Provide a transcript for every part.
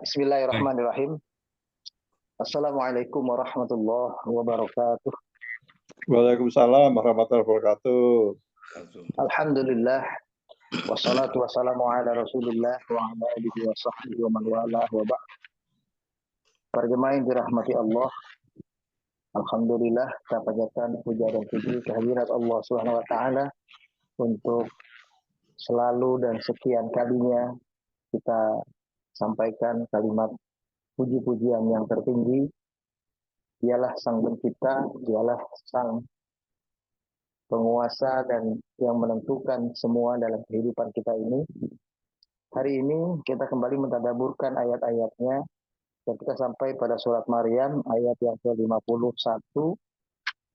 Baik. Bismillahirrahmanirrahim. Assalamualaikum warahmatullahi wabarakatuh. Waalaikumsalam warahmatullahi wabarakatuh. Alhamdulillah. Wassalatu wassalamu ala rasulillah wa ala alihi wa sahbihi wa man walah wa ba'd. Para jemaah yang dirahmati Allah, alhamdulillah kita panjatkan puja dan puji kehadirat Allah Subhanahu wa taala untuk selalu dan sekian kalinya kita sampaikan kalimat puji-pujian yang tertinggi. Dialah sang pencipta, dialah sang penguasa dan yang menentukan semua dalam kehidupan kita ini. Hari ini kita kembali mentadaburkan ayat-ayatnya dan kita sampai pada surat Maryam ayat yang ke-51.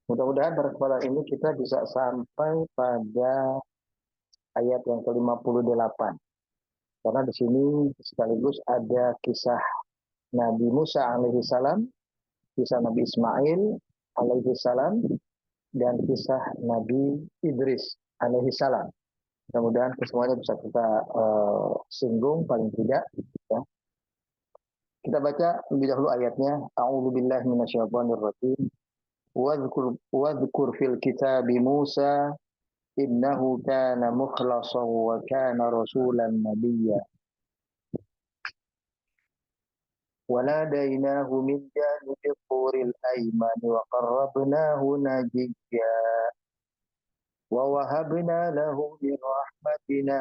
Mudah-mudahan pada kesempatan ini kita bisa sampai pada ayat yang ke-58. Karena di sini sekaligus ada kisah Nabi Musa alaihi salam, kisah Nabi Ismail alaihi salam, dan kisah Nabi Idris alaihi salam. Mudah-mudahan kesemuanya bisa kita singgung paling tidak. Ya. Kita baca lebih dahulu ayatnya. A'udzubillahi minasyaitonirrajim. Wadhkur fil kitabi Musa innahu kana mukhlasan wa kana rasulan nabiyya. وناديناه من جانب الطور الأيمن وقربناه نجيا ووهبنا له من رحمتنا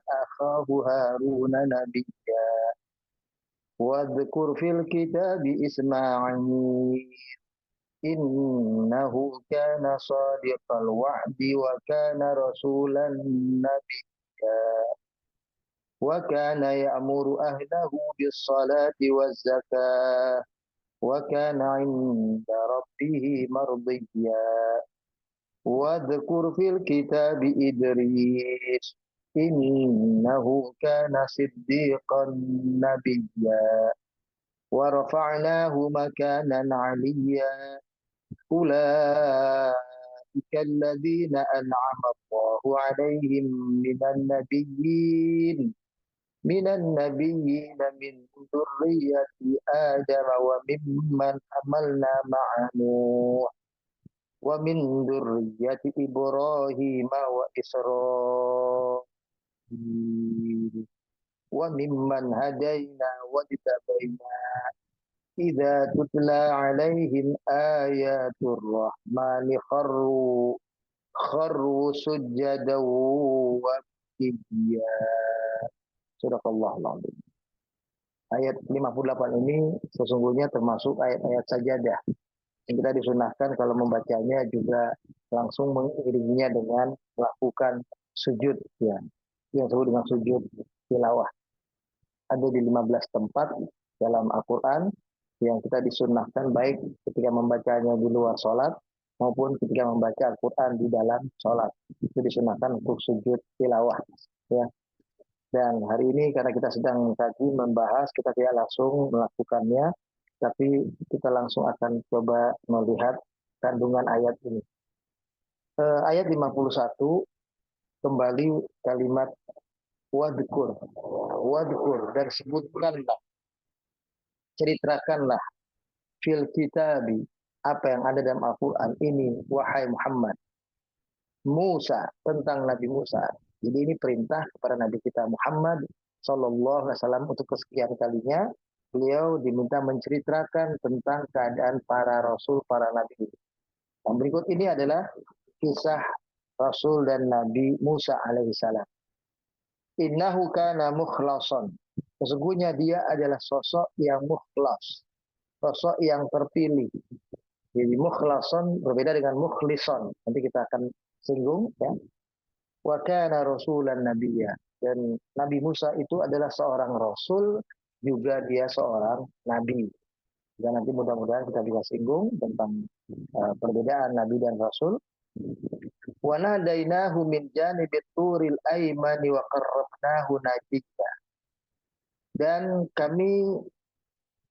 أخاه هارون نبيا واذكر في الكتاب إسماعيل إنه كان صادق الوعد وكان رسولا نبيا وكان يأمر أهله بالصلاة والزكاة وكان عند ربه مرضيا واذكر في الكتاب إدريس إنه كان صديقا نبيا ورفعناه مكانا عليا أولئك الذين أنعم الله عليهم من النبيين من ذرية آدم وممن حملنا مع نوح ومن ذرية إبراهيم وإسرائيل وممن هدينا واجتبينا إذا تتلى عليهم آيات الرحمن خروا سجدا وابكيا. Sadaqallahul adzim. Ayat 58 ini sesungguhnya termasuk ayat-ayat sajadah yang kita disunahkan kalau membacanya juga langsung mengiringinya dengan melakukan sujud, ya, yang disebut dengan sujud tilawah. Ada di 15 tempat dalam Al-Quran yang kita disunahkan baik ketika membacanya di luar sholat maupun ketika membaca Al-Quran di dalam sholat. Itu disunahkan untuk sujud tilawah, ya. Dan hari ini karena kita sedang kaji membahas, kita tidak langsung melakukannya, tapi kita langsung akan coba melihat kandungan ayat ini. Ayat 51 kembali kalimat wadhkur dan sebutkanlah, ceritakanlah fil kitabi, apa yang ada dalam Al-Quran ini, wahai Muhammad, Musa, tentang Nabi Musa. Jadi ini perintah kepada Nabi kita Muhammad Sallallahu Alaihi Wasallam untuk kesekian kalinya beliau diminta menceritakan tentang keadaan para rasul, para nabi. Yang berikut ini adalah kisah Rasul dan Nabi Musa alaihissalam. Innahu kana mukhlasan. Sesungguhnya dia adalah sosok yang mukhlas, sosok yang terpilih. Jadi mukhlasan berbeda dengan mukhlison. Nanti kita akan singgung, ya. Wa kana rasulan nabiyya, dan Nabi Musa itu adalah seorang rasul, juga dia seorang nabi. Dan nanti mudah-mudahan kita bisa singgung tentang perbedaan nabi dan rasul. Wa nadainahu min janibit turil aimani wa qarrabnahu najiyya. Dan kami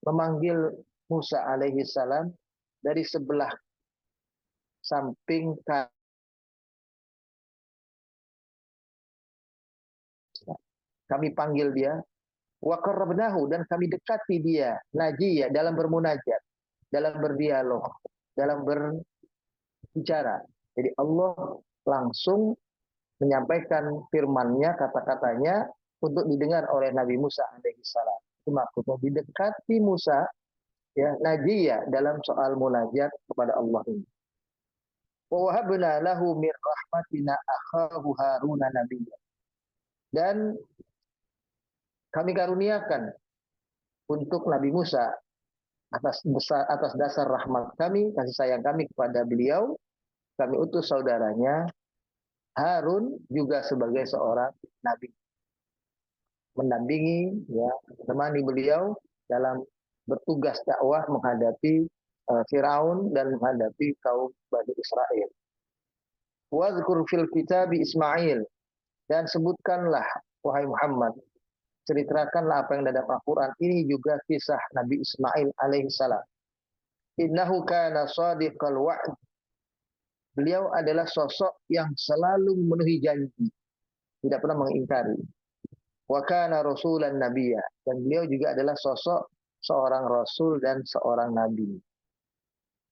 memanggil Musa alaihi salam dari sebelah samping kanan. Kami panggil dia Wa qarrabnahu, dan kami dekati dia, najiya, dalam bermunajat, dalam berdialog, dalam berbicara. Jadi Allah langsung menyampaikan firman-Nya, kata-katanya untuk didengar oleh Nabi Musa alaihissalam. Itu maksudnya didekati Musa, ya, najiya, dalam soal munajat kepada Allah ini. Wa wahabna lahu min rahmatina akhahu Haruna nabiyya. Dan kami karuniakan untuk Nabi Musa atas dasar rahmat kami, kasih sayang kami kepada beliau, kami utus saudaranya Harun juga sebagai seorang nabi, mendampingi, ya, menemani beliau dalam bertugas dakwah menghadapi Firaun dan menghadapi kaum Bani Israel. Wadzkur fil kitab Ismail, dan sebutkanlah wahai Muhammad, ceritakanlah apa yang ada dalam Al-Quran ini juga kisah Nabi Ismail alaihissalam. Innahu kana shadiqal wa'd. Beliau adalah sosok yang selalu memenuhi janji, tidak pernah mengingkari. Wa kana rasulan nabiyya, dan beliau juga adalah sosok seorang rasul dan seorang nabi.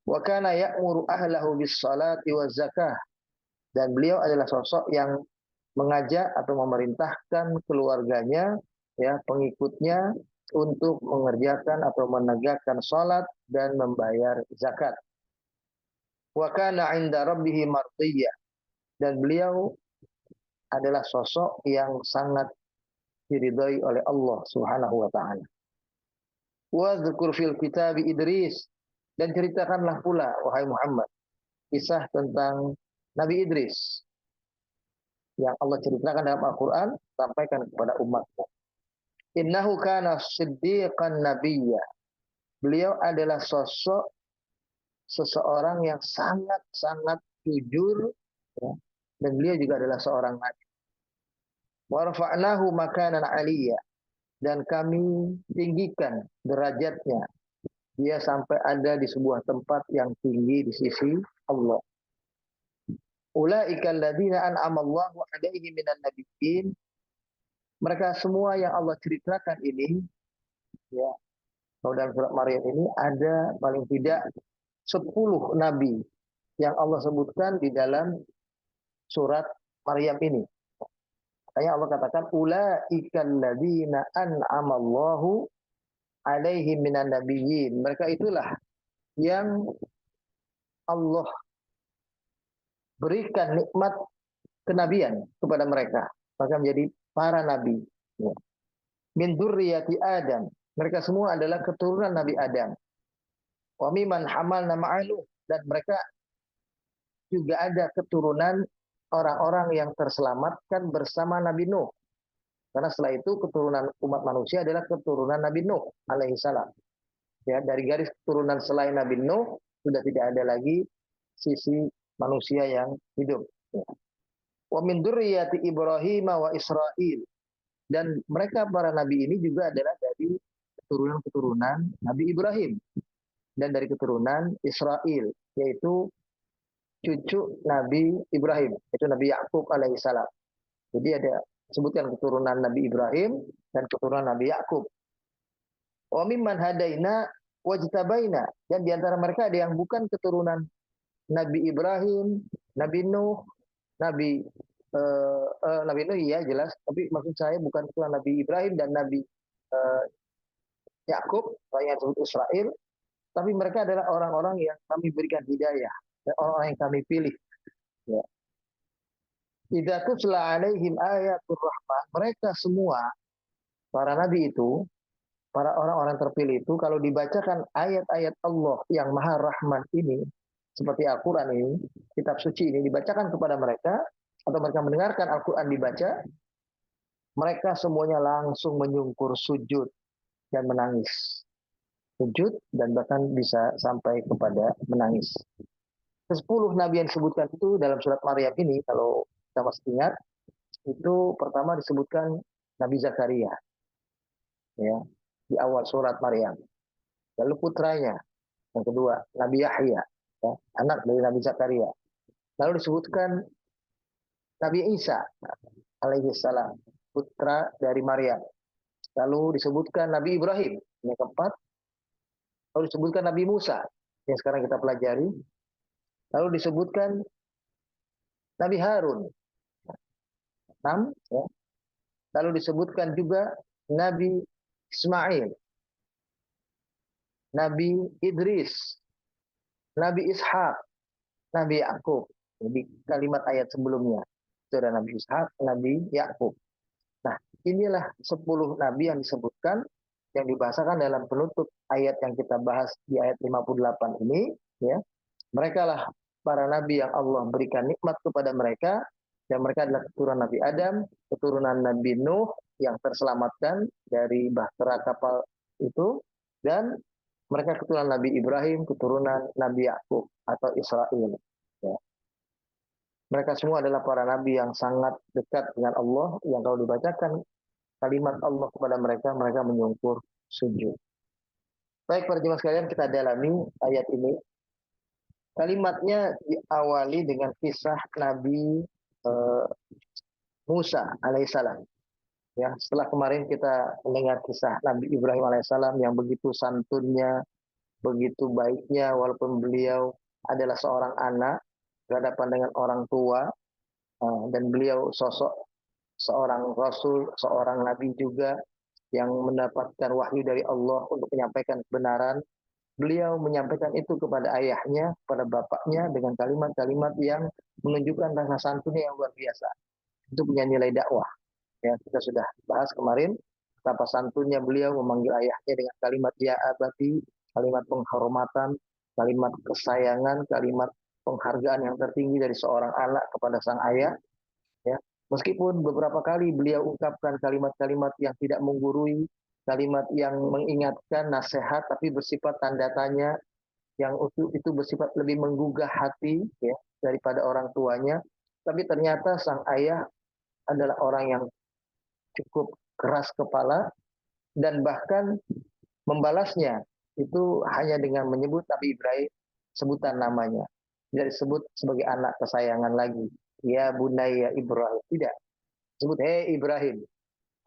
Wa kana ya'muru ahlahu bis salati waz zakah, dan beliau adalah sosok yang mengajak atau memerintahkan keluarganya, ya, pengikutnya untuk mengerjakan atau menegakkan salat dan membayar zakat. Wa kana 'inda rabbih mardiyya, dan beliau adalah sosok yang sangat diridhai oleh Allah Subhanahu wa taala. Wa dzkur fil kitab Idris, dan ceritakanlah pula wahai Muhammad kisah tentang Nabi Idris yang Allah ceritakan dalam Al-Quran, sampaikan kepada umatmu. Innahu kana siddiqan nabiyya. Beliau adalah sosok seseorang yang sangat-sangat jujur, ya, dan beliau juga adalah seorang nabi. Wa rafa'nahu makanan 'aliyya, dan kami tinggikan derajatnya, dia sampai ada di sebuah tempat yang tinggi di sisi Allah. Ulaika alladzina an'ama Allahu 'alaihim minan nabiyyin. Mereka semua yang Allah ceritakan ini, ya, kalau dalam surat Maryam ini ada paling tidak 10 nabi yang Allah sebutkan di dalam surat Maryam ini. Makanya Allah katakan ulaika alladzina an'ama Allahu 'alaihim minan nabiyyin. Mereka itulah yang Allah berikan nikmat kenabian kepada mereka, maka menjadi para nabi. Min dzurriyyati Adam, mereka semua adalah keturunan Nabi Adam. Wa mimman hamalna ma'alu, dan mereka juga ada keturunan orang-orang yang terselamatkan bersama Nabi Nuh. Karena setelah itu keturunan umat manusia adalah keturunan Nabi Nuh alaihissalam. Ya, dari garis keturunan selain Nabi Nuh sudah tidak ada lagi sisi manusia yang hidup. Wa min dzurriyyati Ibrahim wa Israil, dan mereka para nabi ini juga adalah dari keturunan-keturunan Nabi Ibrahim dan dari keturunan Israil, yaitu cucu Nabi Ibrahim, yaitu Nabi Yakub alaihissalam. Jadi ada sebutkan keturunan Nabi Ibrahim dan keturunan Nabi Yakub. Wa mimman hadaina wajtabaina, dan di antara mereka ada yang bukan keturunan Nabi Ibrahim, Nabi Nuh, Nabi Nuh, iya jelas, tapi maksud saya bukan keturunan Nabi Ibrahim dan Nabi Yakub, yang disebut Israel, tapi mereka adalah orang-orang yang kami berikan hidayah, dan orang-orang yang kami pilih. Ya. Idza tutla alaihim ayatul rahman, mereka semua para nabi itu, para orang-orang terpilih itu, kalau dibacakan ayat-ayat Allah yang Maha Rahman ini, seperti Al-Quran ini, kitab suci ini dibacakan kepada mereka, atau mereka mendengarkan Al-Quran dibaca, mereka semuanya langsung menyungkur sujud dan menangis. Sujud dan bahkan bisa sampai kepada menangis. 10 nabi yang disebutkan itu dalam surat Maryam ini, kalau kita masih ingat, itu pertama disebutkan Nabi Zakaria, ya, di awal surat Maryam. Lalu putranya, yang kedua Nabi Yahya, ya, anak dari Nabi Zakaria. Lalu disebutkan Nabi Isa alaihissalam, putra dari Maryam. Lalu disebutkan Nabi Ibrahim, yang keempat. Lalu disebutkan Nabi Musa, yang sekarang kita pelajari. Lalu disebutkan Nabi Harun, 6. Ya. Lalu disebutkan juga Nabi Ismail, Nabi Idris, Nabi Ishak, Nabi Yakub. Jadi kalimat ayat sebelumnya itu ada Nabi Ishak, Nabi Yakub. Nah, inilah 10 nabi yang disebutkan, yang dibahasakan dalam penutup ayat yang kita bahas di ayat 58 ini, ya. Mereka lah para nabi yang Allah berikan nikmat kepada mereka, dan mereka adalah keturunan Nabi Adam, keturunan Nabi Nuh yang terselamatkan dari bahtera kapal itu, dan mereka keturunan Nabi Ibrahim, keturunan Nabi Yakub atau Israel. Ya. Mereka semua adalah para nabi yang sangat dekat dengan Allah, yang kalau dibacakan kalimat Allah kepada mereka, mereka menyungkur sujud. Baik, para jemaah sekalian, kita dalami ayat ini. Kalimatnya diawali dengan kisah Nabi Musa alaihissalam. Ya, setelah kemarin kita mendengar kisah Nabi Ibrahim alaihissalam yang begitu santunnya, begitu baiknya, walaupun beliau adalah seorang anak berhadapan dengan orang tua, dan beliau sosok seorang rasul, seorang nabi juga yang mendapatkan wahyu dari Allah untuk menyampaikan kebenaran. Beliau menyampaikan itu kepada ayahnya, kepada bapaknya dengan kalimat-kalimat yang menunjukkan rasa santunnya yang luar biasa. Itu punya nilai dakwah. Ya, kita sudah bahas kemarin betapa santunnya beliau memanggil ayahnya dengan kalimat ya abati, kalimat penghormatan, kalimat kesayangan, kalimat penghargaan yang tertinggi dari seorang anak kepada sang ayah. Ya, meskipun beberapa kali beliau ungkapkan kalimat-kalimat yang tidak menggurui, kalimat yang mengingatkan, nasihat, tapi bersifat tanda tanya, yang itu bersifat lebih menggugah hati, ya, daripada orang tuanya. Tapi ternyata sang ayah adalah orang yang cukup keras kepala, dan bahkan membalasnya itu hanya dengan menyebut Nabi Ibrahim, sebutan namanya. Tidak disebut sebagai anak kesayangan lagi. Ya bunaya Ibrahim. Tidak. Sebut, hei Ibrahim.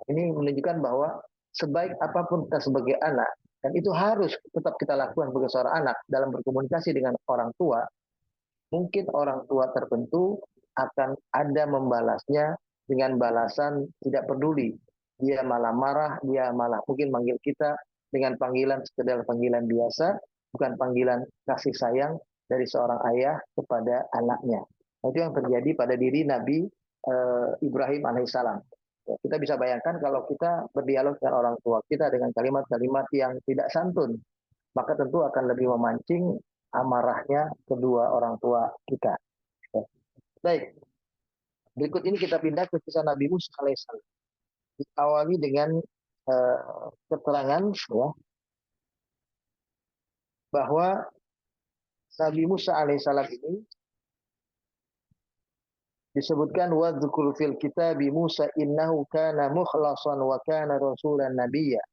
Ini menunjukkan bahwa sebaik apapun kita sebagai anak, dan itu harus tetap kita lakukan sebagai seorang anak dalam berkomunikasi dengan orang tua, mungkin orang tua tertentu akan ada membalasnya dengan balasan tidak peduli. Dia malah marah, dia malah mungkin manggil kita dengan panggilan sekedar panggilan biasa, bukan panggilan kasih sayang dari seorang ayah kepada anaknya. Itu yang terjadi pada diri Nabi Ibrahim alaihissalam. Kita bisa bayangkan kalau kita berdialog dengan orang tua kita dengan kalimat-kalimat yang tidak santun, maka tentu akan lebih memancing amarahnya kedua orang tua kita. Baik, berikut ini kita pindah ke kisah Nabi Musa alaihissalam. Diawali dengan keterangan, ya, bahwa Nabi Musa alaihissalam ini disebutkan wadzkur fil kitabi Musa innahu kana mukhlasan wa kana rasulan nabiyya.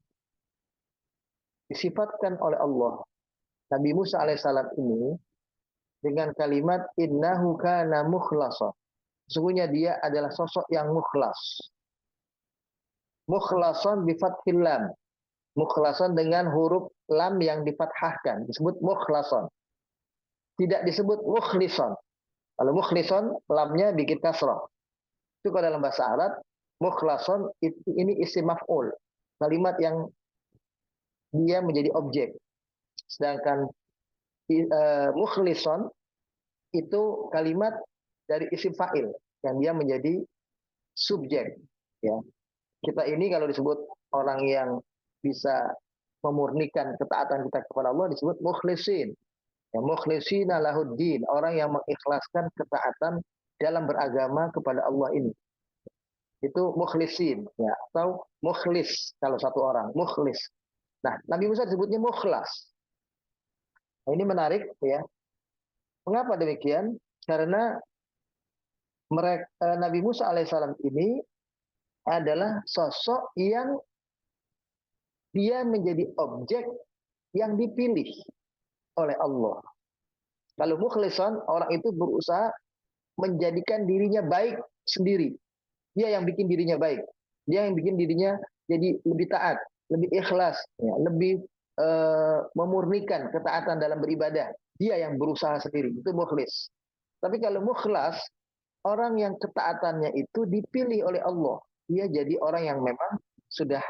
Disifatkan oleh Allah Nabi Musa alaihissalam ini dengan kalimat innahu kana mukhlasan. Sesungguhnya dia adalah sosok yang mukhlas. Mukhlasan bi fathil lam. Mukhlasan dengan huruf lam yang difathahkan disebut mukhlasan. Tidak disebut mukhlison. Kalau mukhlison lamnya bikin kasrah. Itu kalau dalam bahasa Arab mukhlason ini isim maf'ul. Kalimat yang dia menjadi objek. Sedangkan mukhlison itu kalimat dari isim fa'il yang dia menjadi subjek, ya. Kita ini kalau disebut orang yang bisa memurnikan ketaatan kita kepada Allah disebut mukhlisin. Ya, mukhlishina lahuddin, orang yang mengikhlaskan ketaatan dalam beragama kepada Allah ini. Itu mukhlisin, ya, atau mukhlis kalau satu orang, mukhlis. Nah, Nabi Musa disebutnya mukhlas. Nah, ini menarik, ya. Mengapa demikian? Karena Nabi Musa alaihissalam ini adalah sosok yang dia menjadi objek yang dipilih oleh Allah. Kalau mukhlisan, orang itu berusaha menjadikan dirinya baik sendiri. Dia yang bikin dirinya baik. Dia yang bikin dirinya jadi lebih taat, lebih ikhlas, ya, lebih memurnikan ketaatan dalam beribadah. Dia yang berusaha sendiri, itu mukhlis. Tapi kalau mukhlas, orang yang ketaatannya itu dipilih oleh Allah. Dia jadi orang yang memang sudah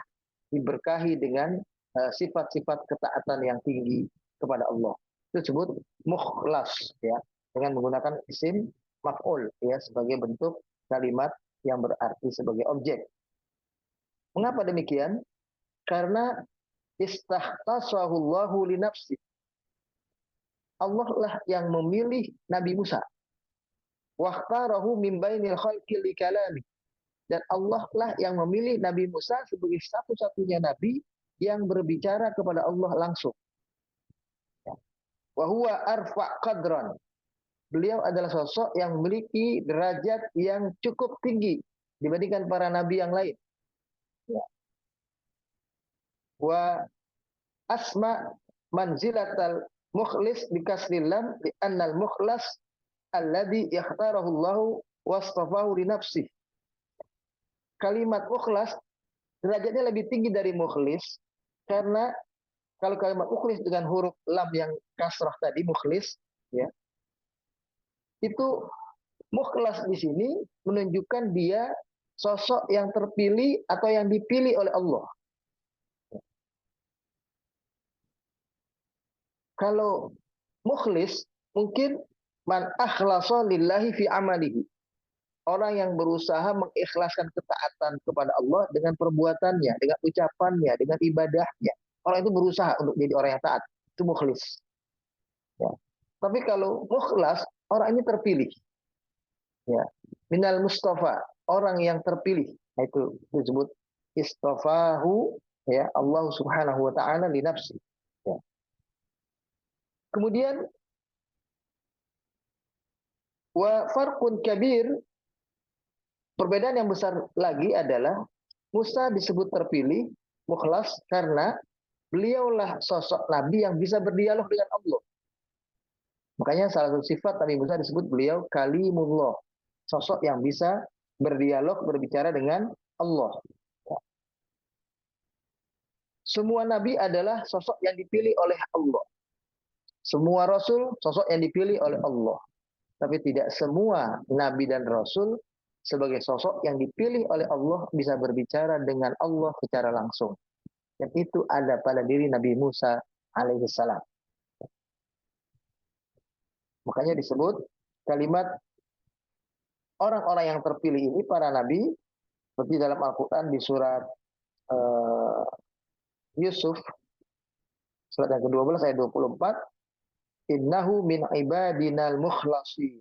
diberkahi dengan sifat-sifat ketaatan yang tinggi kepada Allah. Itu disebut mukhlas, ya, dengan menggunakan isim maf'ul, ya, sebagai bentuk kalimat yang berarti sebagai objek. Mengapa demikian? Karena istahtasahullahu li nafsi. Allah lah yang memilih Nabi Musa. Wakhtarahu min bainil khalqi li kalami. Dan Allah lah yang memilih Nabi Musa sebagai satu-satunya nabi yang berbicara kepada Allah langsung. Wa huwa arfa' qadran. Beliau adalah sosok yang memiliki derajat yang cukup tinggi dibandingkan para nabi yang lain. Wa asma manzilatal mukhlis bikasril lam li annal mukhlas alladhi yakhtarahu Allah wastafahu li nafsih. Kalimat mukhlas derajatnya lebih tinggi dari mukhlis karena kalau kalimat mukhlis dengan huruf lam yang kasrah tadi mukhlis, ya, itu mukhlas di sini menunjukkan dia sosok yang terpilih atau yang dipilih oleh Allah. Kalau mukhlis mungkin man akhlasa lillahi fi amalihi. Orang yang berusaha mengikhlaskan ketaatan kepada Allah dengan perbuatannya, dengan ucapannya, dengan ibadahnya. Orang itu berusaha untuk jadi orang yang taat. Itu mukhlis. Ya. Tapi kalau mukhlas, orang ini terpilih. Ya. Minal mustafa, orang yang terpilih. Nah, itu disebut istafahu, ya, Allah Subhanahu wa taala li nafsi. Ya. Kemudian wa farqun kabir, perbedaan yang besar lagi adalah Musa disebut terpilih, mukhlas, karena beliaulah sosok Nabi yang bisa berdialog dengan Allah. Makanya salah satu sifat Nabi Musa disebut beliau kalimullah, sosok yang bisa berdialog, berbicara dengan Allah. Semua Nabi adalah sosok yang dipilih oleh Allah. Semua Rasul sosok yang dipilih oleh Allah. Tapi tidak semua Nabi dan Rasul sebagai sosok yang dipilih oleh Allah bisa berbicara dengan Allah secara langsung. Dan itu ada pada diri Nabi Musa alaihissalam. Makanya disebut kalimat orang-orang yang terpilih ini para nabi, seperti dalam Al-Quran di surat Yusuf, surat yang ke-12 ayat 24, innahu min ibadinal mukhlasi.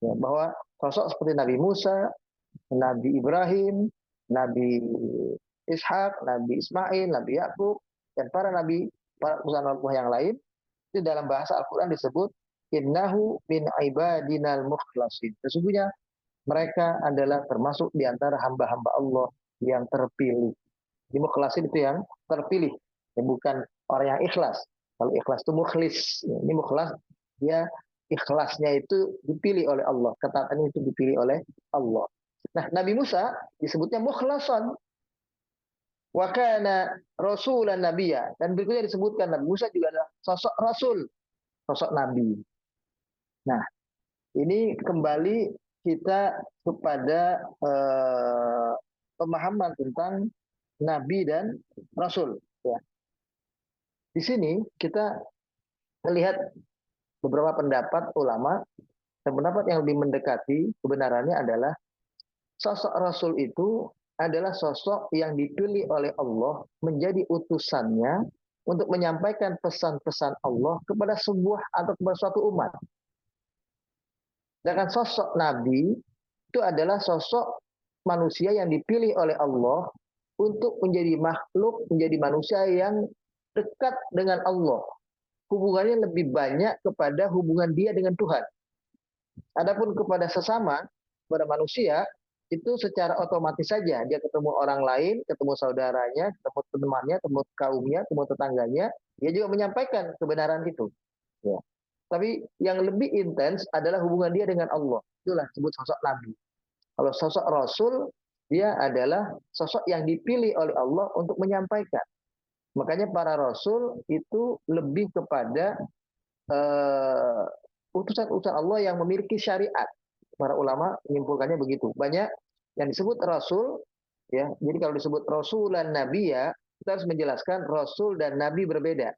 Ya, bahwa sosok seperti Nabi Musa, Nabi Ibrahim, Nabi Ishak, Nabi Ismail, Nabi Yakub, dan para nabi, para utusan Allah yang lain, itu dalam bahasa Al-Quran disebut innahu min ibadinal mukhlasin. Sesungguhnya mereka adalah termasuk di antara hamba-hamba Allah yang terpilih. Di mukhlasin itu yang terpilih, ya, bukan orang yang ikhlas. Kalau ikhlas itu mukhlis. Ini mukhlas, dia ikhlasnya itu dipilih oleh Allah. Ketaatannya itu dipilih oleh Allah. Nah, Nabi Musa disebutnya mukhlasan. Wa kana rasulan nabiyya. Dan berikutnya disebutkan Nabi Musa juga adalah sosok rasul, sosok nabi. Nah, ini kembali kita kepada pemahaman tentang nabi dan rasul, ya. Di sini kita melihat beberapa pendapat ulama, dan pendapat yang lebih mendekati kebenarannya adalah sosok rasul itu adalah sosok yang dipilih oleh Allah menjadi utusannya untuk menyampaikan pesan-pesan Allah kepada sebuah atau kepada suatu umat. Sedangkan sosok nabi itu adalah sosok manusia yang dipilih oleh Allah untuk menjadi makhluk, menjadi manusia yang dekat dengan Allah. Hubungannya lebih banyak kepada hubungan dia dengan Tuhan. Adapun kepada sesama, kepada manusia, itu secara otomatis saja dia ketemu orang lain, ketemu saudaranya, ketemu temannya, ketemu kaumnya, ketemu tetangganya, dia juga menyampaikan kebenaran itu. Ya. Tapi yang lebih intens adalah hubungan dia dengan Allah. Itulah disebut sosok nabi. Kalau sosok rasul Dia adalah sosok yang dipilih oleh Allah untuk menyampaikan. Makanya para rasul itu lebih kepada utusan-utusan Allah yang memiliki syariat. Para ulama menyimpulkannya begitu. Banyak yang disebut rasul, ya. Jadi kalau disebut rasul dan nabi, ya, kita harus menjelaskan rasul dan nabi berbeda.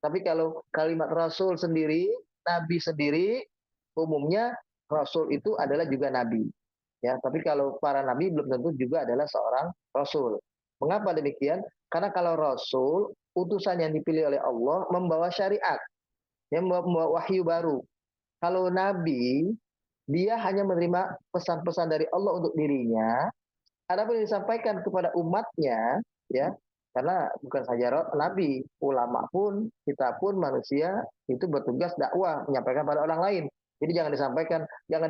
Tapi kalau kalimat rasul sendiri, nabi sendiri, umumnya rasul itu adalah juga nabi. Ya, tapi kalau para nabi belum tentu juga adalah seorang rasul. Mengapa demikian? Karena kalau rasul, utusan yang dipilih oleh Allah membawa syariat, yang membawa wahyu baru. Kalau nabi, dia hanya menerima pesan-pesan dari Allah untuk dirinya. Adapun yang disampaikan kepada umatnya, ya, karena bukan saja nabi, ulama pun, kita pun manusia itu bertugas dakwah, menyampaikan pada orang lain. Jadi jangan disampaikan, jangan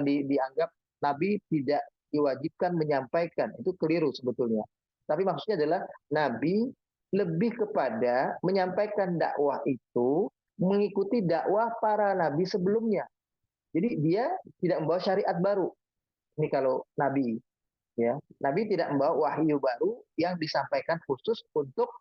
dianggap nabi tidak diwajibkan menyampaikan, itu keliru sebetulnya. Tapi maksudnya adalah nabi lebih kepada menyampaikan dakwah itu mengikuti dakwah para nabi sebelumnya. Jadi dia tidak membawa syariat baru. Ini kalau nabi, ya. Nabi tidak membawa wahyu baru yang disampaikan khusus untuk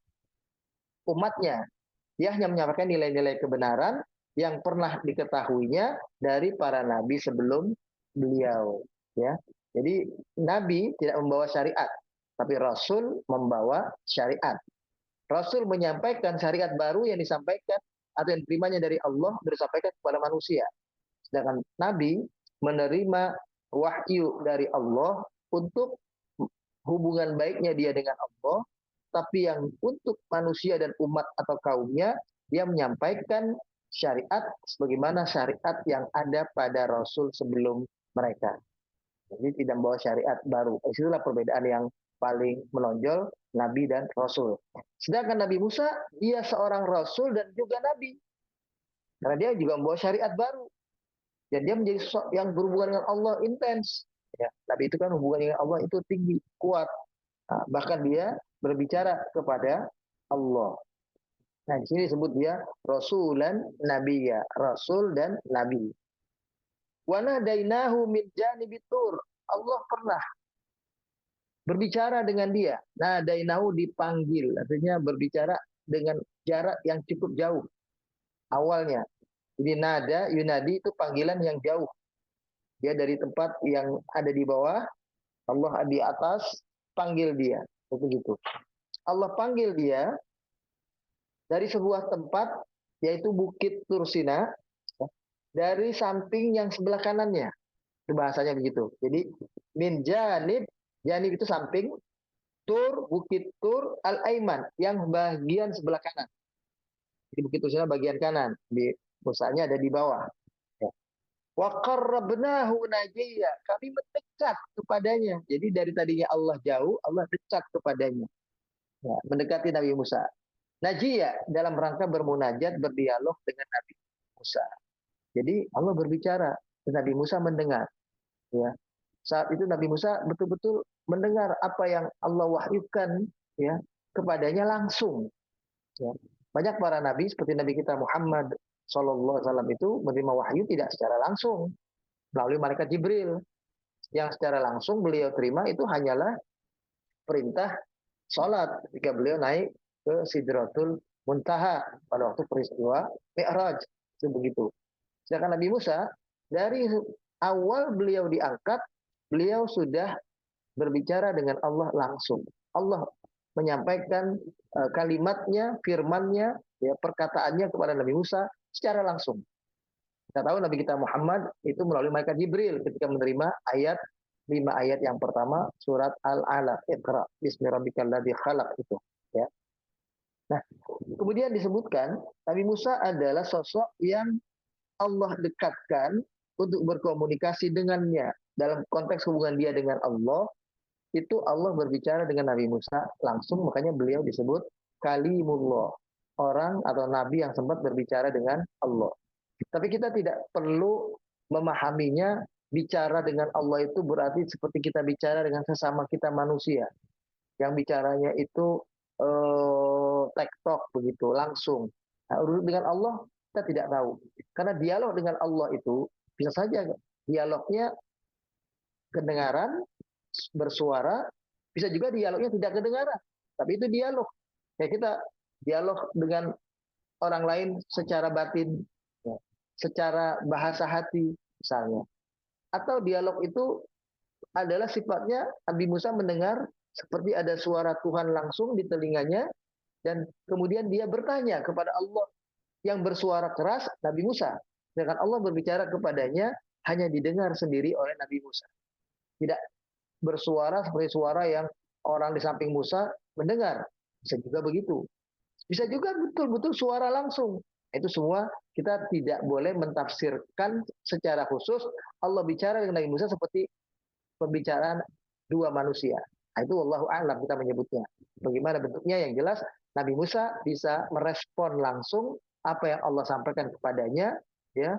umatnya. Dia hanya menyampaikan nilai-nilai kebenaran yang pernah diketahuinya dari para nabi sebelum beliau, ya. Jadi nabi tidak membawa syariat, tapi rasul membawa syariat. Rasul menyampaikan syariat baru yang disampaikan atau yang diterimanya dari Allah disampaikan kepada manusia. Sedangkan nabi menerima wahyu dari Allah untuk hubungan baiknya dia dengan Allah, tapi yang untuk manusia dan umat atau kaumnya, dia menyampaikan syariat sebagaimana syariat yang ada pada Rasul sebelum mereka. Jadi tidak membawa syariat baru. Itulah perbedaan yang paling menonjol Nabi dan Rasul. Sedangkan Nabi Musa, dia seorang Rasul dan juga Nabi. Karena dia juga membawa syariat baru. Dan dia menjadi sosok yang berhubungan dengan Allah intens. Ya, Nabi itu kan hubungan dengan Allah itu tinggi, kuat. Nah, bahkan dia berbicara kepada Allah. Nah, di sini disebut dia Rasulan Nabiya, Rasul dan Nabi. Wa nadainahu min janibit tur. Allah pernah berbicara dengan dia. Nadainahu dipanggil, artinya berbicara dengan jarak yang cukup jauh awalnya. Jadi nada, yunadi itu panggilan yang jauh. Dia dari tempat yang ada di bawah, Allah di atas, panggil dia. Begitu. Allah panggil dia dari sebuah tempat, yaitu Bukit Tursina, dari samping yang sebelah kanannya. Itu bahasanya begitu. Jadi, min janib, janib itu samping, tur, Bukit Tur, al-Aiman, yang bagian sebelah kanan. Jadi Bukit Tursina bagian kanan. Di pusatnya ada di bawah. Wa qarrabnahu najiyya. Kami mendekat kepadanya. Jadi dari tadinya Allah jauh, Allah dekat kepadanya. Ya, mendekati Nabi Musa. Najiyya dalam rangka bermunajat, berdialog dengan Nabi Musa. Jadi Allah berbicara, Nabi Musa mendengar. Ya. Saat itu Nabi Musa betul-betul mendengar apa yang Allah wahyukan, ya, kepadanya langsung. Ya. Banyak para nabi seperti Nabi kita Muhammad SAW itu menerima wahyu tidak secara langsung melalui malaikat Jibril. Yang secara langsung beliau terima itu hanyalah perintah sholat ketika beliau naik ke Sidratul Muntaha pada waktu peristiwa Mi'raj. Itu begitu. Sedangkan Nabi Musa dari awal beliau diangkat, beliau sudah berbicara dengan Allah langsung. Allah menyampaikan kalimatnya, firmannya, ya, perkataannya kepada Nabi Musa secara langsung. Kita tahu Nabi kita Muhammad itu melalui malaikat Jibril ketika menerima ayat 5 ayat yang pertama surat Al-Alaq, Iqra bismi rabbikal ladzi khalaq itu, ya. Nah, kemudian disebutkan Nabi Musa adalah sosok yang Allah dekatkan untuk berkomunikasi dengannya. Dalam konteks hubungan dia dengan Allah, itu Allah berbicara dengan Nabi Musa langsung, makanya beliau disebut Kalimullah, orang atau nabi yang sempat berbicara dengan Allah. Tapi kita tidak perlu memahaminya bicara dengan Allah itu berarti seperti kita bicara dengan sesama kita manusia. Yang bicaranya itu tektok begitu, langsung. Nah, urut dengan Allah kita tidak tahu. Karena dialog dengan Allah itu bisa saja dialognya kedengaran, bersuara, bisa juga dialognya tidak kedengaran. Tapi itu dialog. Kayak kita dialog dengan orang lain secara batin, ya, secara bahasa hati misalnya. Atau dialog itu adalah sifatnya Nabi Musa mendengar seperti ada suara Tuhan langsung di telinganya, dan kemudian dia bertanya kepada Allah yang bersuara keras, Nabi Musa. Sedangkan Allah berbicara kepadanya hanya didengar sendiri oleh Nabi Musa. Tidak bersuara seperti suara yang orang di samping Musa mendengar. Bisa juga begitu. Bisa juga betul-betul suara langsung. Itu semua kita tidak boleh mentafsirkan secara khusus Allah bicara dengan Nabi Musa seperti pembicaraan dua manusia. Nah, itu wallahu a'lam kita menyebutnya. Bagaimana bentuknya, yang jelas Nabi Musa bisa merespon langsung apa yang Allah sampaikan kepadanya, ya,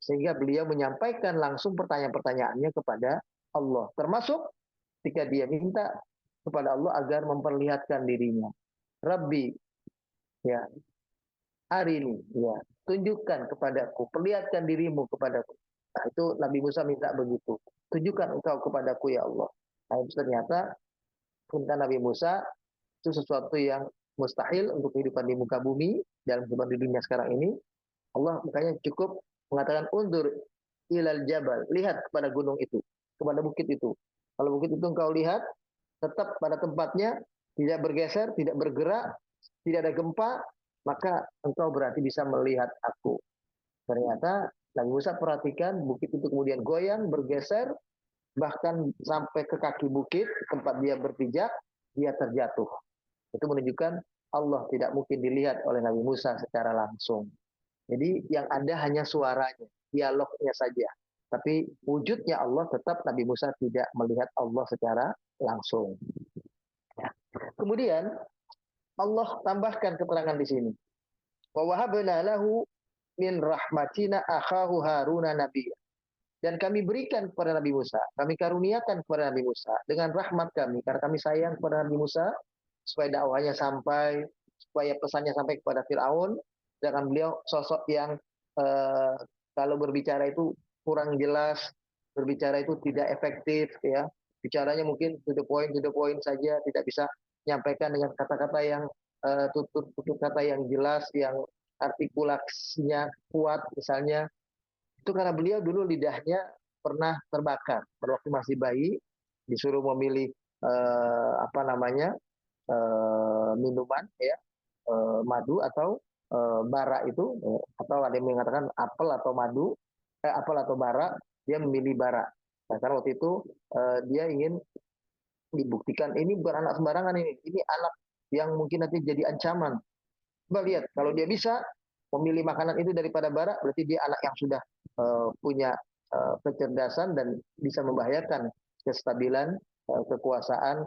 sehingga beliau menyampaikan langsung pertanyaan-pertanyaannya kepada Allah. Termasuk ketika dia minta kepada Allah agar memperlihatkan dirinya. Rabbi, ya, arini, ya, tunjukkan kepadaku, perlihatkan dirimu kepadaku. Nah, itu Nabi Musa minta begitu. Tunjukkan engkau kepadaku ya Allah. Nah, itu ternyata perintah Nabi Musa itu sesuatu yang mustahil untuk kehidupan di muka bumi, dalam kehidupan di dunia sekarang ini. Allah makanya cukup mengatakan undur ilal jabal, lihat kepada gunung itu, kepada bukit itu. Kalau bukit itu engkau lihat tetap pada tempatnya, tidak bergeser, tidak bergerak, tidak ada gempa, maka engkau berarti bisa melihat aku. Ternyata Nabi Musa perhatikan bukit itu kemudian goyang, bergeser, bahkan sampai ke kaki bukit tempat dia berpijak, dia terjatuh. Itu menunjukkan Allah tidak mungkin dilihat oleh Nabi Musa secara langsung. Jadi yang ada hanya suaranya, dialognya saja. Tapi wujudnya Allah tetap Nabi Musa tidak melihat Allah secara langsung. Ya. Kemudian Allah tambahkan keterangan di sini. Wa wahabna lahu min rahmatina akhahu Haruna nabiyya. Dan kami berikan kepada Nabi Musa, kami karuniakan kepada Nabi Musa dengan rahmat kami, karena kami sayang kepada Nabi Musa, supaya dakwahnya sampai, supaya pesannya sampai kepada Fir'aun, dengan beliau sosok yang kalau berbicara itu kurang jelas, berbicara itu tidak efektif, ya, bicaranya mungkin to the point saja, tidak bisa menyampaikan dengan kata-kata yang tutur kata yang jelas, yang artikulasinya kuat misalnya. Itu karena beliau dulu lidahnya pernah terbakar pada waktu masih bayi, disuruh memilih apa namanya minuman, ya, madu atau bara itu, atau ada yang mengatakan apel atau madu, apel atau bara, dia memilih bara. Nah, karena waktu itu dia ingin dibuktikan ini bukan anak sembarangan, ini anak yang mungkin nanti jadi ancaman. Coba lihat, kalau dia bisa memilih makanan itu daripada bara, berarti dia anak yang sudah punya kecerdasan dan bisa membahayakan kestabilan kekuasaan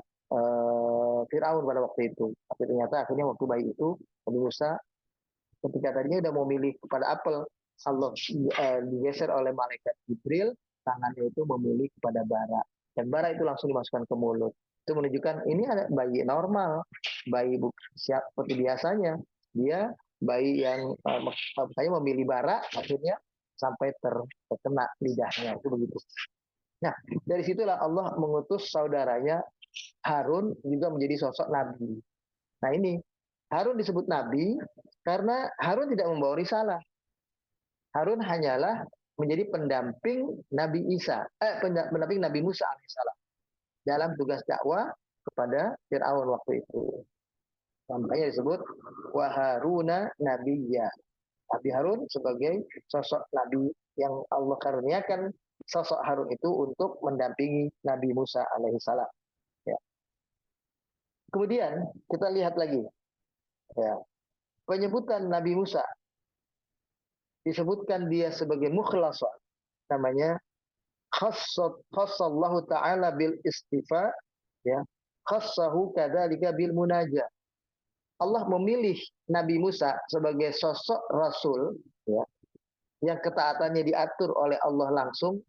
Firaun pada waktu itu. Tapi ternyata akhirnya waktu bayi itu, Nabi Musa ketika tadinya udah mau milih kepada apel, Allah digeser oleh malaikat Jibril, tangannya itu memilih kepada bara, dan bara itu langsung dimasukkan ke mulut. Itu menunjukkan ini ada bayi normal, bayi seperti biasanya. Dia bayi yang saya memilih bara, akhirnya sampai terkena lidahnya, itu begitu. Nah, dari situlah Allah mengutus saudaranya Harun juga menjadi sosok nabi. Nah, ini Harun disebut nabi karena Harun tidak membawa risalah. Harun hanyalah menjadi pendamping Nabi Isa, pendamping Nabi Musa alaihissalam dalam tugas dakwah kepada Fir'aun waktu itu. Makanya disebut wa Haruna nabiyya. Nabi Harun sebagai sosok nabi yang Allah karuniakan sosok Harun itu untuk mendampingi Nabi Musa alaihissalam. Ya. Kemudian kita lihat lagi, ya, penyebutan Nabi Musa, disebutkan dia sebagai mukhlasan, namanya khassallahu ta'ala bil istifa, ya, khassahu kadzalika bil munajah. Allah memilih Nabi Musa sebagai sosok rasul, ya, yang ketaatannya diatur oleh Allah langsung.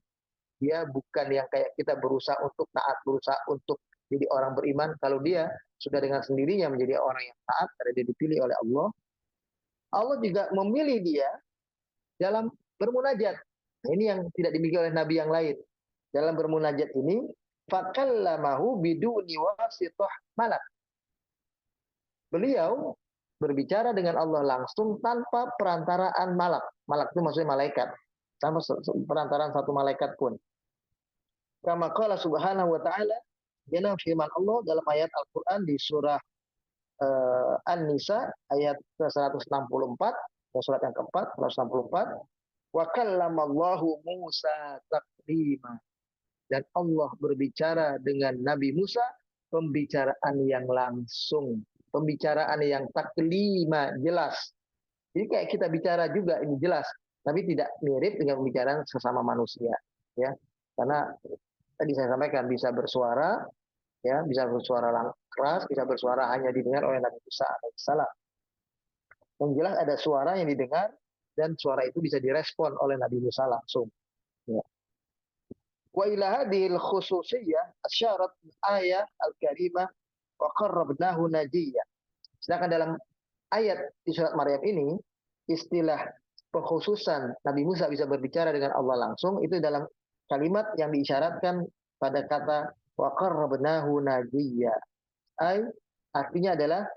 Dia bukan yang kayak kita berusaha untuk taat, berusaha untuk jadi orang beriman. Kalau dia sudah dengan sendirinya menjadi orang yang taat karena dia dipilih oleh Allah. Allah juga memilih dia dalam bermunajat. Nah, ini yang tidak dimiliki oleh nabi yang lain. Dalam bermunajat ini, fakallamahu biduni wasithah malak. Beliau berbicara dengan Allah langsung tanpa perantaraan malak. Malak itu maksudnya malaikat. Tanpa perantaraan satu malaikat pun. Kama qala subhanahu wa ta'ala, dalam firman Allah dalam ayat Al-Quran di surah An-Nisa ayat 164, surat yang keempat, 164. Wa kallamallahu Musa taklima. Dan Allah berbicara dengan Nabi Musa pembicaraan yang langsung, pembicaraan yang taklima, jelas. Jadi kayak kita bicara juga ini jelas, tapi tidak mirip dengan pembicaraan sesama manusia, ya. Karena tadi saya sampaikan bisa bersuara, ya, bisa bersuara keras, bisa bersuara hanya didengar oleh Nabi Musa alaihissalam. Yang jelas ada suara yang didengar dan suara itu bisa direspon oleh Nabi Musa langsung. Ya. Wa ila hadhil khususiyah asyarat ayat al-karimah wa qarrabnahu najiyya. Sedangkan dalam ayat di surat Maryam ini istilah pengkhususan Nabi Musa bisa berbicara dengan Allah langsung itu dalam kalimat yang diisyaratkan pada kata wa qarrabnahu najiyya. Artinya adalah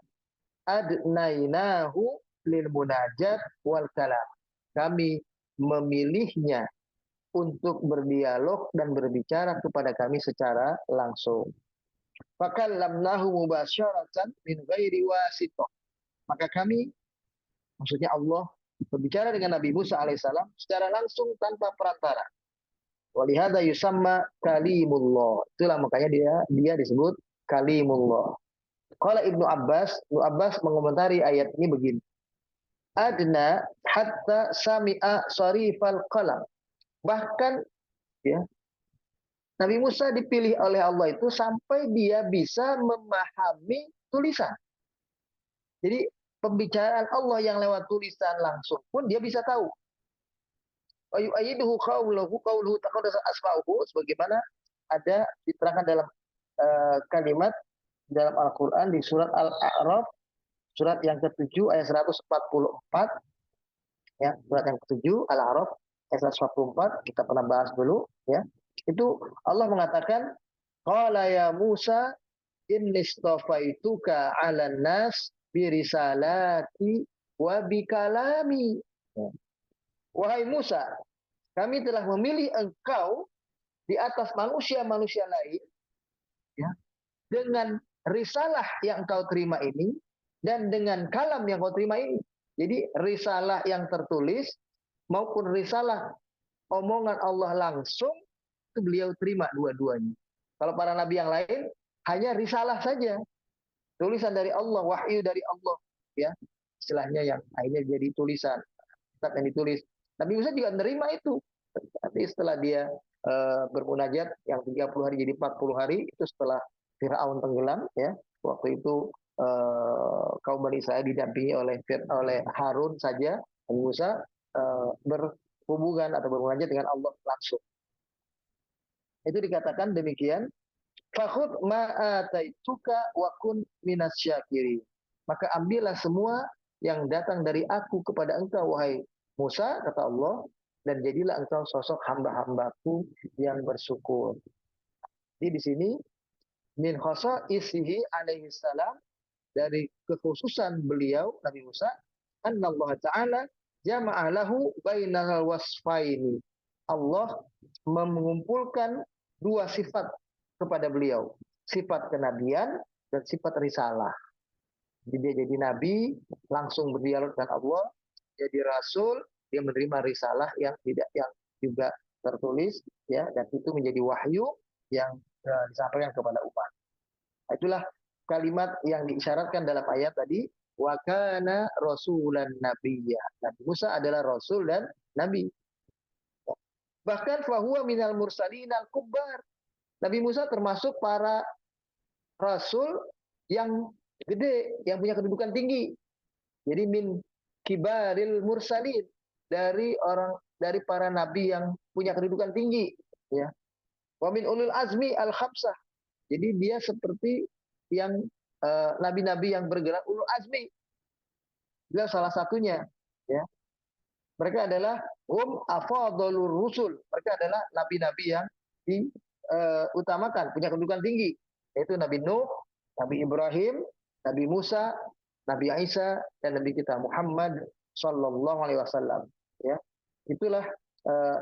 adnainahu lil munajat wal kalam. Kami memilihnya untuk berdialog dan berbicara kepada kami secara langsung. Fakallamnahu mubasyaratan min ghairi wasithah. Maka kami, maksudnya Allah, berbicara dengan Nabi Musa alaihissalam secara langsung tanpa perantara. Walihada yusamma kalimullah. Itulah makanya dia disebut kalimullah. Qala Ibnu Abbas mengomentari ayat ini begini. Adna hatta sami'a sarifal qalam. Bahkan ya, Nabi Musa dipilih oleh Allah itu sampai dia bisa memahami tulisan. Jadi pembicaraan Allah yang lewat tulisan langsung pun dia bisa tahu. Ayu'iduhu qawluhu taqaddasa asma'uhu, sebagaimana ada diterangkan dalam kalimat dalam Al-Quran di surat Al-A'raf, surat yang ke-7 ayat 144. Ya, surat yang ke-7 Al-A'raf ayat 144, kita pernah bahas dulu, ya. Itu Allah mengatakan, qala ya Musa inni istafaituka 'alan nas bi risalati wa bi kalami. Wahai Musa, kami telah memilih engkau di atas manusia-manusia lain, ya, dengan risalah yang engkau terima ini dan dengan kalam yang engkau terima ini. Jadi risalah yang tertulis maupun risalah omongan Allah langsung itu beliau terima dua-duanya. Kalau para nabi yang lain hanya risalah saja, tulisan dari Allah, wahyu dari Allah, ya, istilahnya yang akhirnya jadi tulisan, kitab yang ditulis. Nabi Musa juga menerima itu. Nanti setelah dia bermunajat yang 30 hari jadi 40 hari, itu setelah Fir'aun tenggelam, ya. Waktu itu kaum Bani Israil didampingi oleh Harun saja. Nabi Musa berhubungan atau bermunajat dengan Allah langsung. Itu dikatakan demikian. Fakhud ma'ataituka wa kun minas syakirin. Maka ambillah semua yang datang dari aku kepada engkau, wahai Musa, kata Allah, dan jadilah engkau sosok hamba-hambaku yang bersyukur. Jadi di sini min khasaisihi alaihi salam, dari kekhususan beliau Nabi Musa, annallahu ta'ala jama'a lahu bainal wasfaini. Allah mengumpulkan dua sifat kepada beliau, sifat kenabian dan sifat risalah. Jadi dia jadi nabi, langsung berdialog dengan Allah, jadi rasul, dia menerima risalah yang juga tertulis, ya, dan itu menjadi wahyu yang disampaikan kepada umat. Itulah kalimat yang diisyaratkan dalam ayat tadi, wa kana rasulan nabiyya. Nabi Musa adalah rasul dan nabi. Bahkan fahuwa minal mursalin al-kubbar. Nabi Musa termasuk para rasul yang gede, yang punya kedudukan tinggi. Jadi min kibaril mursalin, dari para nabi yang punya kedudukan tinggi, ya. Wa min ulul azmi al-khamsah. Jadi dia seperti yang nabi-nabi yang bergerak ulul azmi. Dia salah satunya, ya. Mereka adalah afadhalur rusul. Mereka adalah nabi-nabi yang utamakan, punya kedudukan tinggi, yaitu Nabi Nuh, Nabi Ibrahim, Nabi Musa, Nabi Isa, dan Nabi kita Muhammad Sallallahu Alaihi Wasallam. Ya, itulah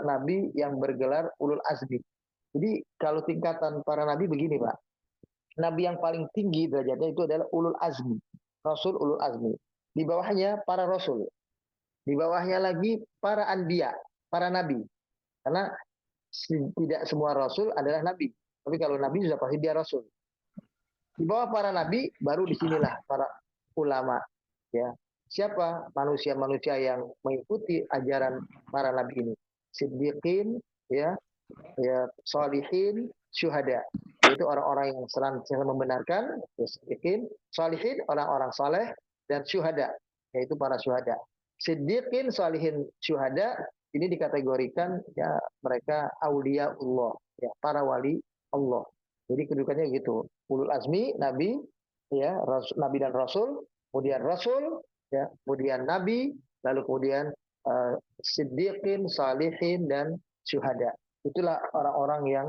Nabi yang bergelar ulul azmi. Jadi kalau tingkatan para Nabi begini, Pak. Nabi yang paling tinggi derajatnya itu adalah ulul azmi, Rasul ulul azmi. Di bawahnya para Rasul. Di bawahnya lagi para anbiya, para Nabi. Karena tidak semua Rasul adalah Nabi. Tapi kalau Nabi sudah pasti dia Rasul. Di bawah para Nabi, baru disinilah para ulama. Ya, siapa manusia-manusia yang mengikuti ajaran para Nabi ini? Siddiqin, ya, sholihin, syuhada. Yaitu orang-orang yang senantiasa membenarkan, siddiqin, sholihin, orang-orang saleh, dan syuhada, yaitu para syuhada. Siddiqin, sholihin, syuhada, ini dikategorikan ya mereka aulia Allah, ya, para wali Allah. Jadi kedudukannya gitu. Ulul azmi, Nabi, ya, Nabi dan Rasul, kemudian Rasul, ya, kemudian Nabi, lalu kemudian siddiqin, salihin, dan syuhada. Itulah orang-orang yang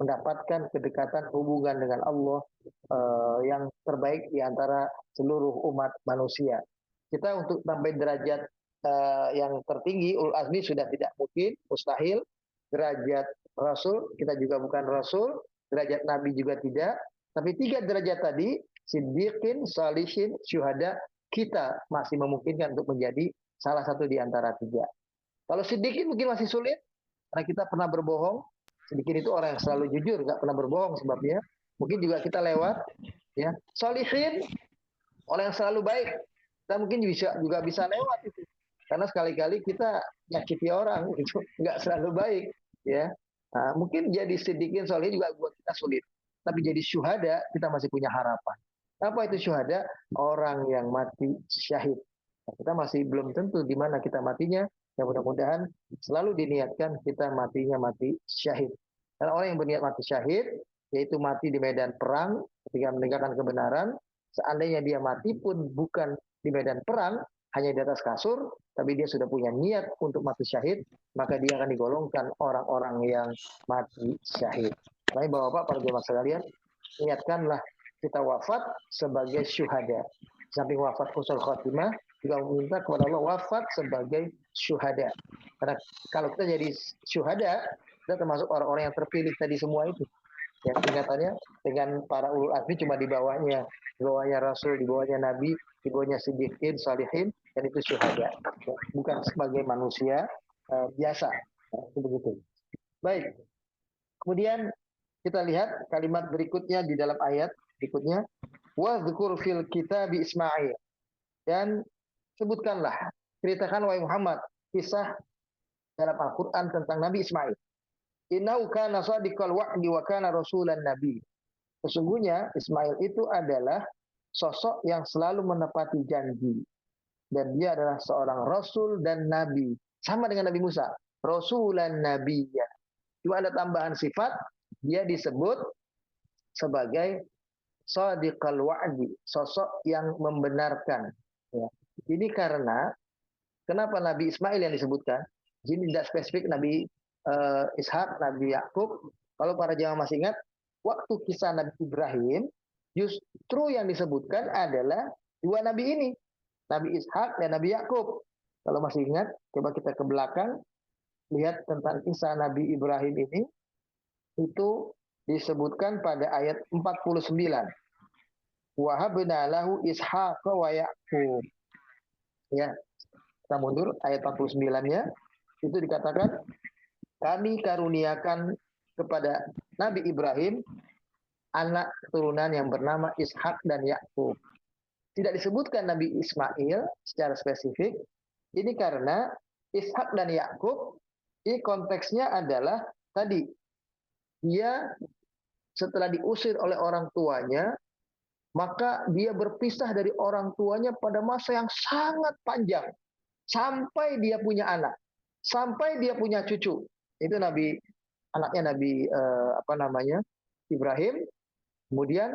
mendapatkan kedekatan hubungan dengan Allah yang terbaik di antara seluruh umat manusia. Kita untuk sampai derajat yang tertinggi, ulul azmi sudah tidak mungkin, mustahil. Derajat Rasul, kita juga bukan Rasul. Derajat Nabi juga tidak. Tapi 3 derajat tadi, siddiqin, salihin, syuhada, kita masih memungkinkan untuk menjadi salah satu di antara 3. Kalau siddiqin mungkin masih sulit, karena kita pernah berbohong. Siddiqin itu orang yang selalu jujur, nggak pernah berbohong sebabnya. Mungkin juga kita lewat. Ya, salihin, orang yang selalu baik. Kita mungkin juga bisa lewat itu. Karena sekali-kali kita nyakiti orang, itu nggak selalu baik. Ya, nah, mungkin jadi siddiqin soleh juga buat kita sulit. Tapi jadi syuhada kita masih punya harapan. Apa itu syuhada? Orang yang mati syahid. Nah, kita masih belum tentu di mana kita matinya. Ya mudah-mudahan selalu diniatkan kita matinya mati syahid. Karena orang yang berniat mati syahid, yaitu mati di medan perang ketika menegakkan kebenaran, seandainya dia mati pun bukan di medan perang, hanya di atas kasur, tapi dia sudah punya niat untuk mati syahid, maka dia akan digolongkan orang-orang yang mati syahid. Makanya Bapak-bapak, para jemaah sekalian, niatkanlah kita wafat sebagai syuhada. Samping wafat husnul khotimah, juga meminta kepada Allah wafat sebagai syuhada. Karena kalau kita jadi syuhada, kita termasuk orang-orang yang terpilih tadi semua itu. Ya, tingkatannya dengan para ulul azmi cuma di bawahnya Rasul, di bawahnya Nabi, di bawahnya siddiqin, salihin, dan itu syuhada. Bukan sebagai manusia biasa. Nah, itu begitu. Baik. Kemudian kita lihat kalimat berikutnya di dalam ayat berikutnya. Wadhkur fil kitabi Ismail. Dan sebutkanlah, ceritakan wahai Muhammad, kisah dalam Al-Quran tentang Nabi Ismail. Innahu kana shadiqal wa'di wa kana rasulan nabi. Sesungguhnya Ismail itu adalah sosok yang selalu menepati janji. Dan dia adalah seorang rasul dan nabi. Sama dengan Nabi Musa. Rasulan nabiyya. Cuma ada tambahan sifat, dia disebut sebagai shadiqal wa'di. Sosok yang membenarkan. Ya. Ini karena, kenapa Nabi Ismail yang disebutkan? Ini tidak spesifik Nabi Ishak, Nabi Yakub. Kalau para jamaah masih ingat, waktu kisah Nabi Ibrahim, justru yang disebutkan adalah 2 nabi ini, Nabi Ishak dan Nabi Yakub. Kalau masih ingat, coba kita ke belakang, lihat tentang kisah Nabi Ibrahim ini, itu disebutkan pada ayat 49. Wahabna lahu Ishaq wa Yaqub. Ya, kita mundur ayat 49-nya, itu dikatakan, kami karuniakan kepada Nabi Ibrahim anak keturunan yang bernama Ishak dan Yakub. Tidak disebutkan Nabi Ismail secara spesifik. Ini karena Ishak dan Yakub, ini konteksnya adalah tadi dia setelah diusir oleh orang tuanya, maka dia berpisah dari orang tuanya pada masa yang sangat panjang sampai dia punya anak, sampai dia punya cucu. Itu anaknya Nabi Ibrahim. Kemudian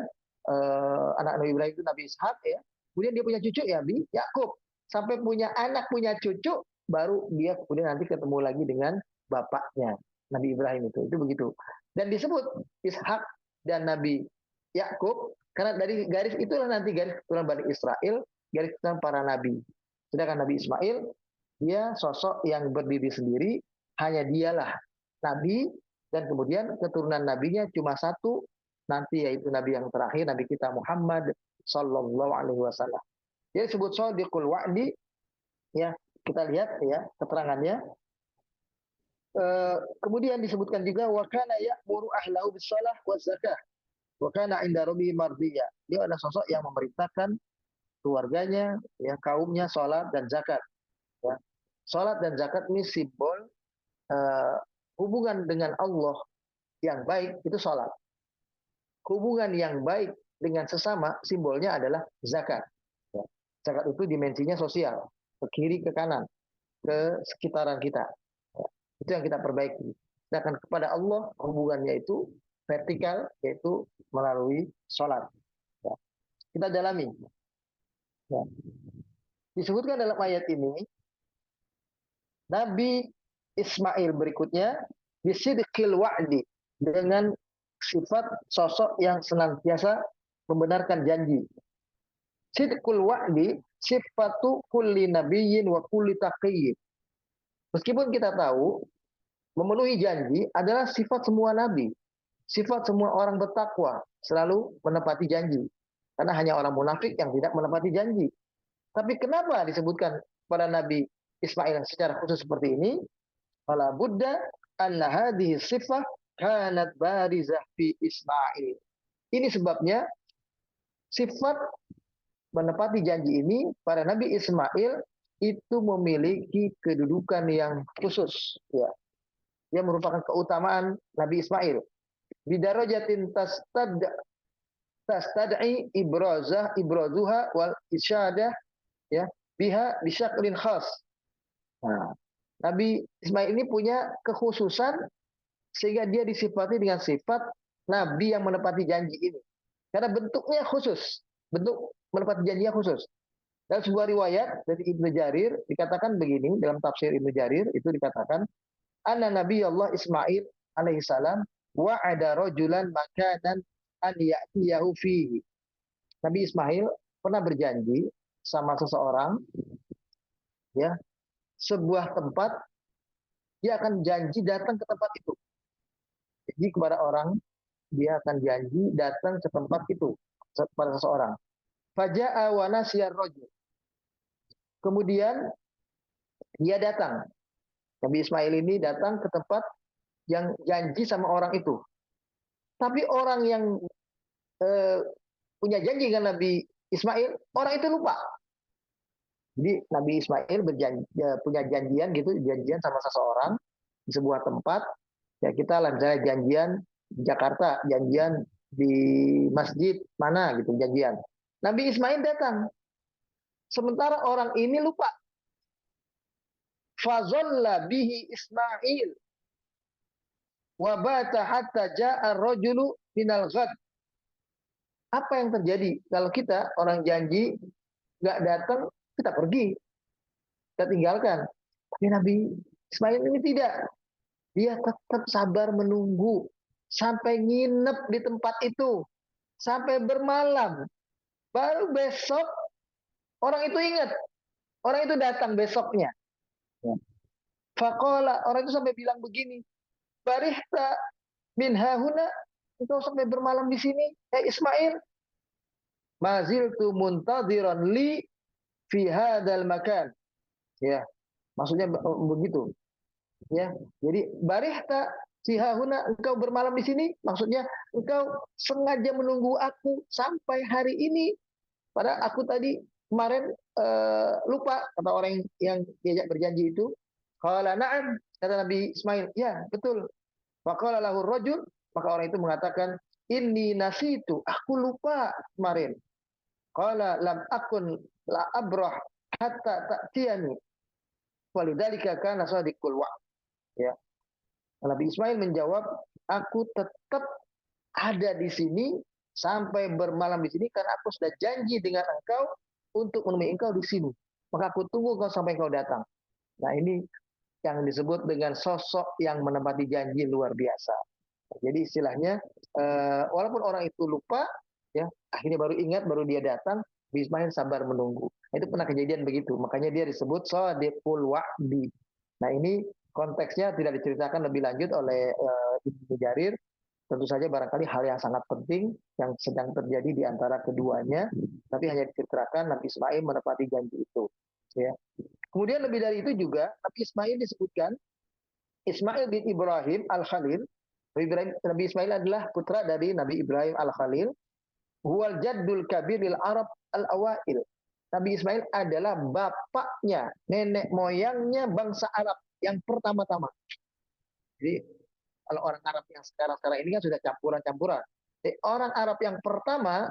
anak Nabi Ibrahim itu Nabi Ishak, ya. Kemudian dia punya cucu ya Nabi Yakub. Sampai punya anak, punya cucu, baru dia kemudian nanti ketemu lagi dengan bapaknya Nabi Ibrahim itu begitu. Dan disebut Ishak dan Nabi Yakub karena dari garis itulah nanti garis keturunan Bani Israel, garis keturunan para nabi. Sedangkan Nabi Ismail dia sosok yang berdiri sendiri, hanya dialah nabi, dan kemudian keturunan nabinya cuma satu nanti, yaitu nabi yang terakhir, nabi kita Muhammad sallallahu alaihi wasallam. Dia disebut shadiqul wa'di, ya. Kita lihat ya keterangannya. Kemudian disebutkan juga wa kana ya'muru ahlahu bis-shalah wa zakah wa kana 'inda rabbihi mardiyya. Dia adalah sosok yang memerintahkan keluarganya, ya, kaumnya salat dan zakat, ya. Salat dan zakat ini simbol hubungan dengan Allah yang baik, itu salat. Hubungan yang baik dengan sesama simbolnya adalah zakat, ya. Zakat itu dimensinya sosial, ke kiri ke kanan, ke sekitaran kita, ya. Itu yang kita perbaiki. Sedangkan kepada Allah hubungannya itu vertikal, yaitu melalui sholat, ya. Kita dalami, ya. Disebutkan dalam ayat ini Nabi Ismail berikutnya bisidqil wa'di, dengan sifat sosok yang senantiasa membenarkan janji. Sidqul wa'di sifatu kulli nabiyyin wa kulli taqiyyin. Meskipun kita tahu memenuhi janji adalah sifat semua nabi, sifat semua orang bertakwa, selalu menepati janji. Karena hanya orang munafik yang tidak menepati janji. Tapi kenapa disebutkan pada Nabi Ismail secara khusus seperti ini? Fala budda anna hadhihi sifah kanat barizah fi Ismail. Ini sebabnya sifat menepati janji ini pada Nabi Ismail itu memiliki kedudukan yang khusus, ya. Dia merupakan keutamaan Nabi Ismail. Bidarajatin tastad'i ibrazuha wal isyadah, ya, biha bisyaklin khas. Nah, Nabi Ismail ini punya kekhususan sehingga dia disifati dengan sifat Nabi yang menepati janji ini. Karena bentuknya khusus, bentuk menepati janjinya khusus. Dalam sebuah riwayat dari Ibnu Jarir dikatakan begini, dalam tafsir Ibnu Jarir itu dikatakan, anna Nabi Allah Ismail alaihissalam wa'ada rajulan makanan an ya'tiyahu fihi. Nabi Ismail pernah berjanji sama seseorang, ya, sebuah tempat, dia akan janji datang ke tempat itu. Jadi kepada orang, dia akan janji datang ke tempat itu kepada seseorang. Faja'a wa nasiyar rajul. Kemudian dia datang. Nabi Ismail ini datang ke tempat yang janji sama orang itu. Tapi orang yang punya janji dengan Nabi Ismail, orang itu lupa. Jadi Nabi Ismail punya janjian gitu, janjian sama seseorang di sebuah tempat. Ya kita lah misalnya janjian di Jakarta, janjian di masjid mana gitu janjian. Nabi Ismail datang. Sementara orang ini lupa. Fazalla bihi Ismail wa bata hatta ja'a ar-rajulu minal ghad. Apa yang terjadi kalau kita orang janji nggak datang, kita pergi, kita tinggalkan. Tapi Nabi Ismail ini tidak. Dia tetap sabar menunggu sampai nginep di tempat itu, sampai bermalam. Baru besok orang itu ingat, orang itu datang besoknya. Faqala, orang itu sampai bilang begini, barihta min hahuna, engkau sampai bermalam di sini, Ismail. Maziltu muntadhiran li fi hadzal makan. Ya, maksudnya begitu. Ya, jadi barihta fi hahuna, engkau bermalam di sini, maksudnya engkau sengaja menunggu aku sampai hari ini. Padahal aku tadi kemarin lupa, kata orang yang diajak berjanji itu. Qala na'am, kata Nabi Ismail, ya betul. Faqala lahu rajul, maka orang itu mengatakan, inni nasitu, aku lupa kemarin. Qala lam akun la abrah hatta ta'tiyani. Walidzalika kana shadiqul wa'd. Ya. Nabi Ismail menjawab, aku tetap ada di sini sampai bermalam di sini karena aku sudah janji dengan engkau untuk menemui engkau di sini. Maka aku tunggu engkau sampai engkau datang. Nah ini yang disebut dengan sosok yang menepati janji luar biasa. Jadi istilahnya, walaupun orang itu lupa, ya akhirnya baru ingat, baru dia datang, Ismail sabar menunggu. Itu pernah kejadian begitu, makanya dia disebut Shadiqul Wa'di. Nah ini konteksnya tidak diceritakan lebih lanjut oleh Ibnu Jarir. Tentu saja barangkali hal yang sangat penting yang sedang terjadi di antara keduanya, tapi hanya diceritakan Nabi Ismail menepati janji itu. Ya. Kemudian lebih dari itu juga Nabi Ismail disebutkan Ismail bin Ibrahim Al-Khalil. Nabi Ismail adalah putra dari Nabi Ibrahim Al-Khalil. Huwal jaddul kabiril Arab al-awail. Nabi Ismail adalah bapaknya, nenek moyangnya bangsa Arab yang pertama-tama. Jadi kalau orang Arab yang sekarang ini kan sudah campuran-campuran. Orang Arab yang pertama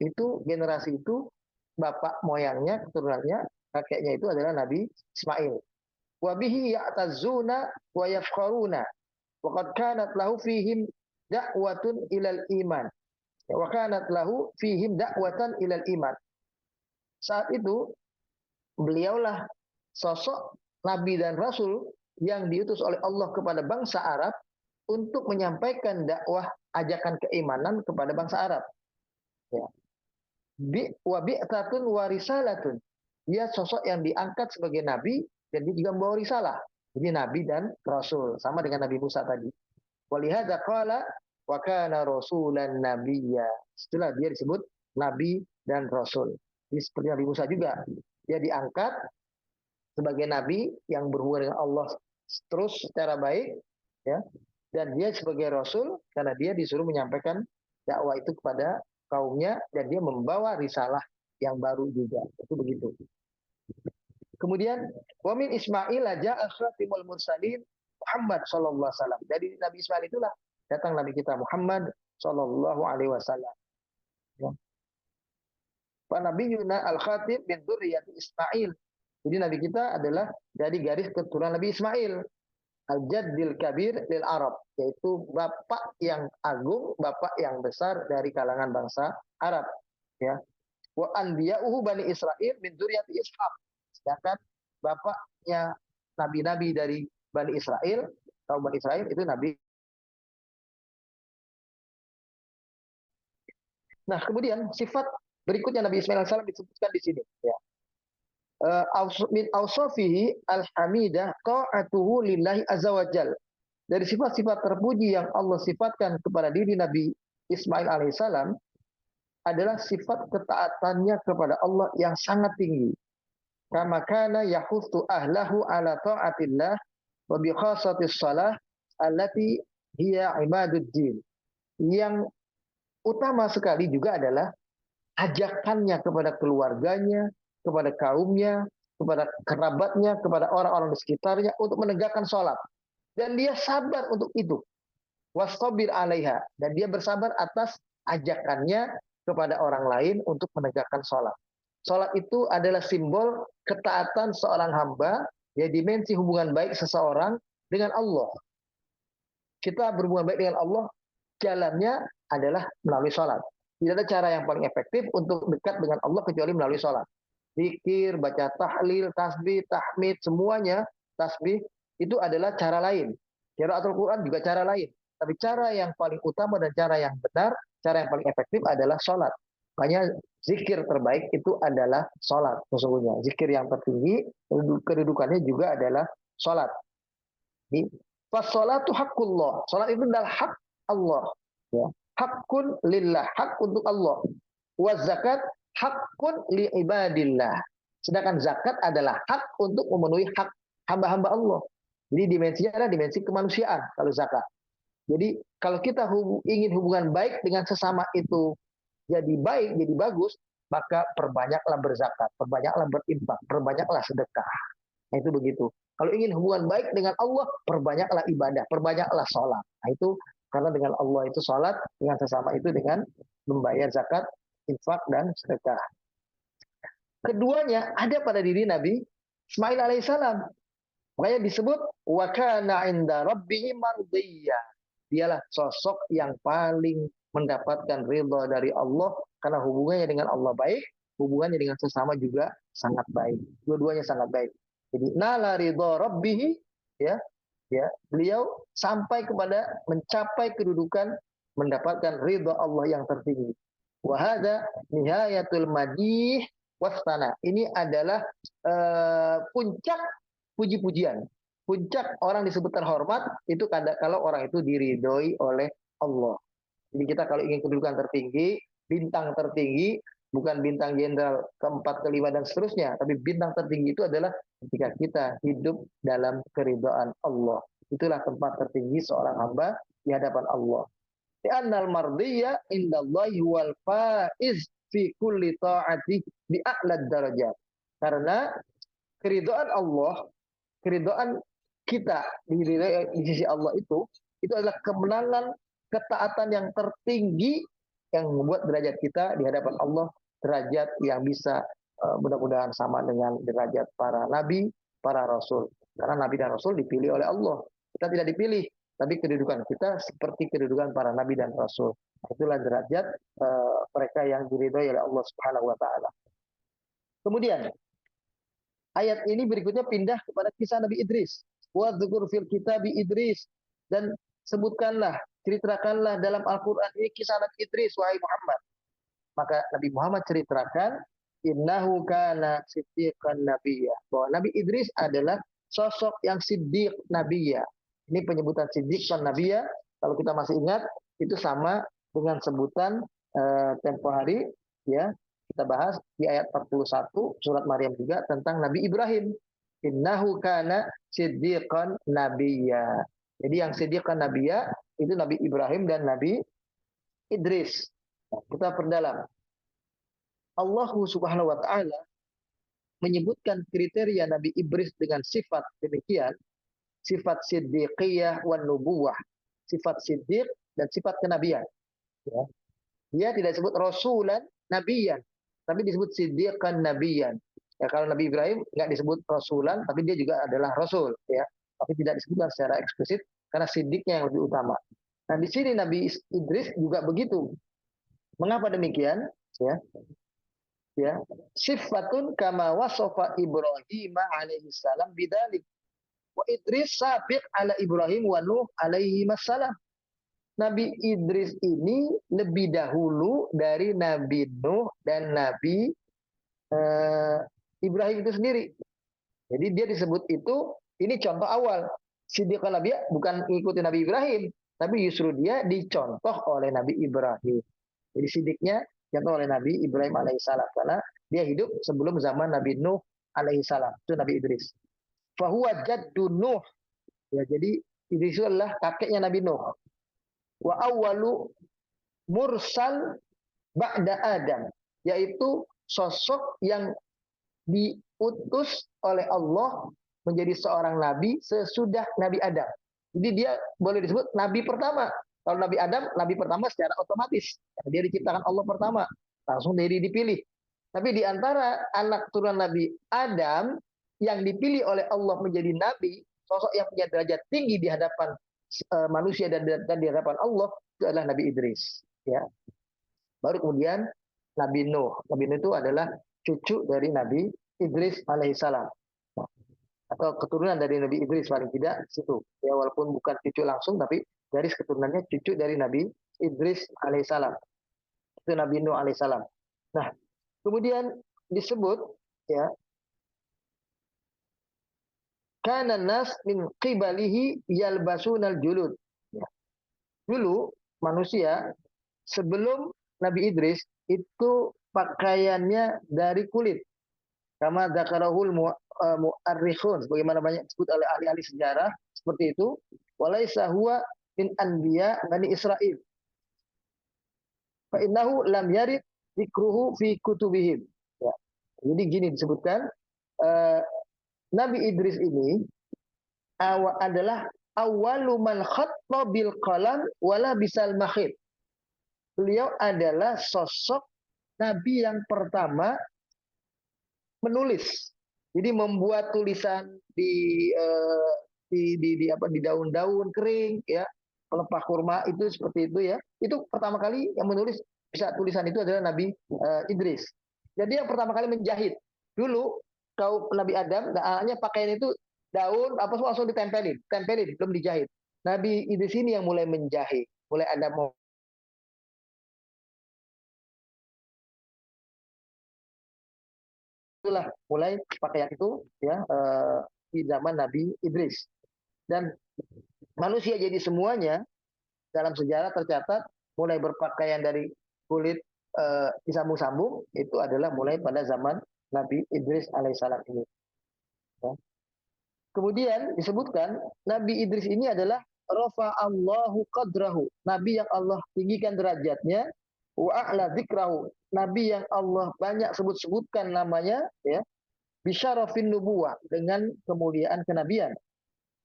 itu generasi itu bapak moyangnya, keturunannya, kakeknya itu adalah Nabi Ismail. Wa bihi ya'tazuna wa yafkharuna. Wa qad kanat lahu fihim da'watun ilal iman. Wa kanat lahu fihim da'watan ilal iman. Saat itu beliaulah sosok nabi dan rasul yang diutus oleh Allah kepada bangsa Arab untuk menyampaikan dakwah ajakan keimanan kepada bangsa Arab. Ya. Wa bi'tatun wa risalatun. Dia sosok yang diangkat sebagai nabi dan dia juga membawa risalah. Jadi nabi dan rasul, sama dengan Nabi Musa tadi. Walihadza qala wa kana rasulan nabiyya. Setelah dia disebut nabi dan rasul. Jadi seperti Nabi Musa juga, dia diangkat sebagai nabi yang berhubungan dengan Allah terus secara baik, ya. Dan dia sebagai rasul karena dia disuruh menyampaikan dakwah itu kepada kaumnya dan dia membawa risalah yang baru juga. Itu begitu. Kemudian wa min Ismail ja'a khatimul mursalin Muhammad sallallahu alaihi wasallam. Dari Nabi Ismail itulah datang Nabi kita Muhammad sallallahu alaihi wasallam. Ya. Pak Nabi Yuna al-Khatib bin Dzurriyyati Ismail. Jadi Nabi kita adalah dari garis keturunan Nabi Ismail. Al-Jaddil Kabir lil Arab, yaitu bapak yang agung, bapak yang besar dari kalangan bangsa Arab. Ya. Wa anbiya'uhu Bani Israil min dzurriyyati Ishaq. Sedangkan bapaknya nabi-nabi dari Bani Israil, kaum Bani Israil itu Nabi. Nah, kemudian sifat berikutnya Nabi Ismail AS disebutkan di sini. Ya. Min awsafihi al-hamidah ta'atuhu lillahi azza wa jal. Dari sifat-sifat terpuji yang Allah sifatkan kepada diri Nabi Ismail alaihissalam adalah sifat ketaatannya kepada Allah yang sangat tinggi. Kama kana yahuttu ahlahu ala ta'atillah wa bi khasatis shalah allati hiya imaduddin. Yang utama sekali juga adalah ajakannya kepada keluarganya, kepada kaumnya, kepada kerabatnya, kepada orang-orang di sekitarnya untuk menegakkan sholat. Dan dia sabar untuk itu. Wastabir alaiha. Dan dia bersabar atas ajakannya kepada orang lain untuk menegakkan sholat. Sholat itu adalah simbol ketaatan seorang hamba, ya dimensi hubungan baik seseorang dengan Allah. Kita berhubungan baik dengan Allah, jalannya adalah melalui sholat. Tidak ada cara yang paling efektif untuk dekat dengan Allah kecuali melalui sholat. Zikir, baca tahlil, tasbih, tahmid, semuanya tasbih itu adalah cara lain. Qiraatul Quran juga cara lain. Tapi cara yang paling utama dan cara yang benar, cara yang paling efektif adalah sholat. Makanya zikir terbaik itu adalah sholat sesungguhnya. Zikir yang tertinggi, kedudukannya juga adalah sholat. Fasholatu haqqullah. Sholat itu adalah hak Allah. Ya. Hakun lillah, hak untuk Allah. Wa zakat hakun li ibadillah. Sedangkan zakat adalah hak untuk memenuhi hak hamba-hamba Allah. Jadi dimensinya adalah dimensi kemanusiaan kalau zakat. Jadi kalau kita ingin hubungan baik dengan sesama itu jadi baik, jadi bagus, maka perbanyaklah berzakat, perbanyaklah berinfak, perbanyaklah sedekah. Nah, itu begitu. Kalau ingin hubungan baik dengan Allah, perbanyaklah ibadah, perbanyaklah sholat. Nah, itu karena dengan Allah itu sholat, dengan sesama itu dengan membayar zakat, infak, dan sedekah. Keduanya ada pada diri Nabi Ismail alaihissalam. Makanya disebut wa kana 'inda rabbih mardiyya. Dialah sosok yang paling mendapatkan ridha dari Allah karena hubungannya dengan Allah baik, hubungannya dengan sesama juga sangat baik. Dua-duanya sangat baik. Jadi nala ridha rabbih ya, beliau sampai kepada mencapai kedudukan mendapatkan ridha Allah yang tertinggi. Wa hadza nihayatul madih wasana. Ini adalah puncak puji-pujian. Puncak orang disebut terhormat itu kalau orang itu diridhoi oleh Allah. Jadi kita kalau ingin kedudukan tertinggi, bintang tertinggi, bukan bintang jenderal keempat, kelima, dan seterusnya, tapi bintang tertinggi itu adalah ketika kita hidup dalam keridhaan Allah. Itulah tempat tertinggi seorang hamba di hadapan Allah. Li'annal mardiyya indallahi wal faiz fi kulli ta'ati bi a'lad darajat. Karena keridhaan Allah, keridhaan kita di sisi Allah itu adalah kemenangan, ketaatan yang tertinggi yang membuat derajat kita di hadapan Allah derajat yang bisa mudah-mudahan sama dengan derajat para nabi, para rasul. Karena nabi dan rasul dipilih oleh Allah. Kita tidak dipilih, tapi kedudukan kita seperti kedudukan para nabi dan rasul. Itulah derajat mereka yang diridhoi oleh Allah Subhanahu wa taala. Kemudian ayat ini berikutnya pindah kepada kisah Nabi Idris. Wa dzkur fil kitabi Idris, dan sebutkanlah, ceritakanlah dalam Al-Qur'an ini kisah Nabi Idris, wahai Muhammad. Maka Nabi Muhammad ceritakan, innahu kana siddiqan nabiyya, bahwa Nabi Idris adalah sosok yang siddiq nabiyya. Ini penyebutan siddiqan nabiyya, kalau kita masih ingat, itu sama dengan sebutan tempo hari, ya, kita bahas di ayat 41 surat Maryam juga tentang Nabi Ibrahim. Innahu kana siddiqan nabiyya. Jadi yang siddiqan nabiyya itu Nabi Ibrahim dan Nabi Idris. Kita perdalam. Allah Subhanahu wa taala menyebutkan kriteria Nabi Idris dengan sifat demikian, sifat siddiqiyah wan nubuwah, sifat siddiq dan sifat kenabian. Ya. Dia tidak disebut rasulan nabiyan, tapi disebut siddiqan nabiyan. Ya, kalau Nabi Ibrahim nggak disebut rasulan, tapi dia juga adalah rasul, ya. Tapi tidak disebutkan secara eksplisit karena siddiqnya yang lebih utama. Nah, di sini Nabi Idris juga begitu. Mengapa demikian? Ya, sifatun kama wasofa Ibrahim alaihi salam bidzalik. Wa Idris sabiq ala Ibrahim wa Nuh alaihi salam. Nabi Idris ini lebih dahulu dari Nabi Nuh dan Nabi Ibrahim itu sendiri. Jadi dia disebut itu, ini contoh awal. Siddiqan Nabi bukan mengikuti Nabi Ibrahim, tapi justru dia dicontoh oleh Nabi Ibrahim. Jadi siddiqnya contoh oleh Nabi Ibrahim alaihissalam, karena dia hidup sebelum zaman Nabi Nuh alaihissalam. Itu Nabi Idris. Fahuwa jaddu Nuh. Ya, jadi Idris itu adalah kakeknya Nabi Nuh. Wa awwalu mursal ba'da Adam, yaitu sosok yang diutus oleh Allah menjadi seorang nabi sesudah Nabi Adam. Jadi dia boleh disebut nabi pertama. Kalau Nabi Adam, nabi pertama secara otomatis. Dia diciptakan Allah pertama, langsung dari dipilih. Tapi di antara anak turunan Nabi Adam yang dipilih oleh Allah menjadi nabi, sosok yang punya derajat tinggi di hadapan manusia dan di hadapan Allah, itu adalah Nabi Idris. Ya. Baru kemudian Nabi Nuh. Nabi Nuh itu adalah cucu dari Nabi Idris alaihissalam, atau keturunan dari Nabi Idris paling tidak situ. Ya, walaupun bukan cucu langsung, tapi garis keturunannya cucu dari Nabi Idris alaihissalam. Itu Nabi Nuh alaihissalam. Nah, kemudian disebut, ya, kana nas min qibalihi yalbasunal julud. Ya. Dulu manusia sebelum Nabi Idris itu pakaiannya dari kulit. Kama dzakarahul mu'arrikhun, sebagaimana banyak disebut oleh ahli-ahli sejarah seperti itu. Walaisa huwa min anbiya Bani Israil. Fa innahu lam yarid dzikruhu fi kutubihim. Ya. Jadi gini disebutkan, Nabi Idris ini adalah awwalu man khatta bil qalam wala bisal makhid. Beliau adalah sosok nabi yang pertama menulis. Jadi membuat tulisan di daun-daun kering, ya, pelepah kurma itu seperti itu, ya. Itu pertama kali yang menulis bisa tulisan itu adalah Nabi Idris. Jadi yang pertama kali menjahit. Dulu kaum Nabi Adam dan anaknya pakaian itu daun apa semua langsung ditempelin, belum dijahit. Nabi Idris ini yang mulai menjahit, mulai ada itulah mulai pakaian itu ya di zaman Nabi Idris. Dan manusia jadi semuanya dalam sejarah tercatat mulai berpakaian dari kulit disambung-sambung itu adalah mulai pada zaman Nabi Idris alaihissalam ini. Ya. Kemudian disebutkan Nabi Idris ini adalah rafa'allahu qadrahu, nabi yang Allah tinggikan derajatnya, wa a'la dzikrahu, nabi yang Allah banyak sebut-sebutkan namanya, ya, bisyarafin nubuwah, dengan kemuliaan kenabian,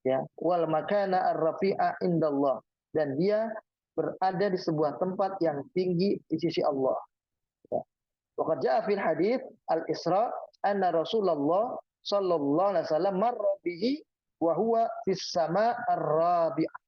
ya, wal makana ar-rafi'a indallah, dan dia berada di sebuah tempat yang tinggi di sisi Allah. Ya. Wa qad ja'a fil hadits al-Isra anna Rasulullah sallallahu alaihi wasallam marra bihi wa huwa fis sama ar-rabi'ah.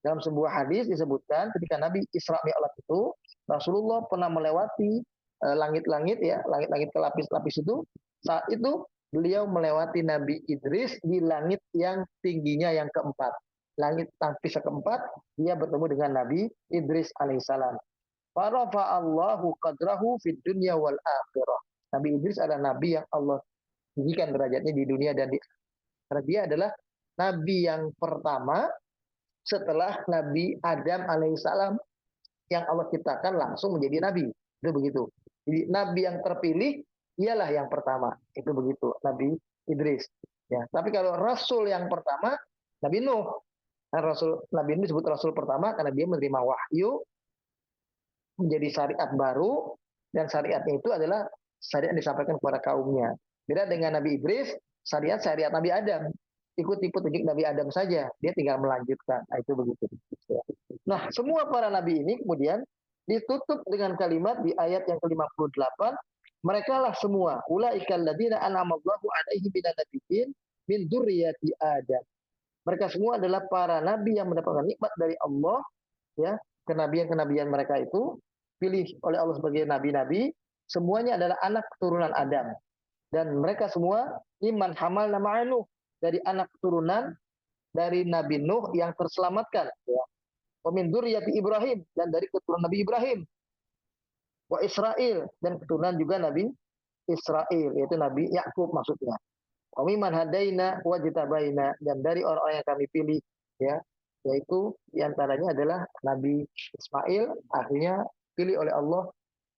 Dalam sebuah hadis disebutkan ketika Nabi Isra Mi'raj itu Rasulullah pernah melewati langit-langit, ya, langit-langit kelapis-lapis itu. Saat itu beliau melewati Nabi Idris di langit yang tingginya yang keempat. Langit lapis keempat, dia bertemu dengan Nabi Idris alaihissalam. Farafa'allahu qadrahu fid dunya wal akhirah. Nabi Idris adalah nabi yang Allah tinggikan derajatnya di dunia dan di akhirat. Karena dia adalah nabi yang pertama setelah Nabi Adam alaihissalam yang Allah ciptakan langsung menjadi nabi. Itu begitu. Jadi nabi yang terpilih ialah yang pertama. Itu begitu, Nabi Idris. Ya, tapi kalau rasul yang pertama Nabi Nuh. Nah, Nabi Nuh disebut rasul pertama karena dia menerima wahyu menjadi syariat baru, dan syariatnya itu adalah syariat yang disampaikan kepada kaumnya. Beda dengan Nabi Idris, syariat Nabi Adam. Ikut-ikut petunjuk Nabi Adam saja, dia tinggal melanjutkan. Nah, itu begitu. Nah, semua para nabi ini kemudian ditutup dengan kalimat di ayat yang ke-58, mereka lah semua ulaikal ladzina an'amallahu alaihim minan nabiyyin min dzurriyyati Adam. Mereka semua adalah para nabi yang mendapatkan nikmat dari Allah, ya, kenabian mereka itu pilih oleh Allah sebagai nabi-nabi, semuanya adalah anak keturunan Adam. Dan mereka semua iman hamal nama Nuh, dari anak keturunan dari Nabi Nuh yang terselamatkan, ya. Wa min dzurriyyati Ibrahim, dan dari keturunan Nabi Ibrahim. Wa Israil, dan keturunan juga Nabi Israil, yaitu Nabi Yakub maksudnya. Wa mimman hadaina wa jitabaina, dan dari orang-orang yang kami pilih, ya, yaitu diantaranya adalah Nabi Ismail, akhirnya pilih oleh Allah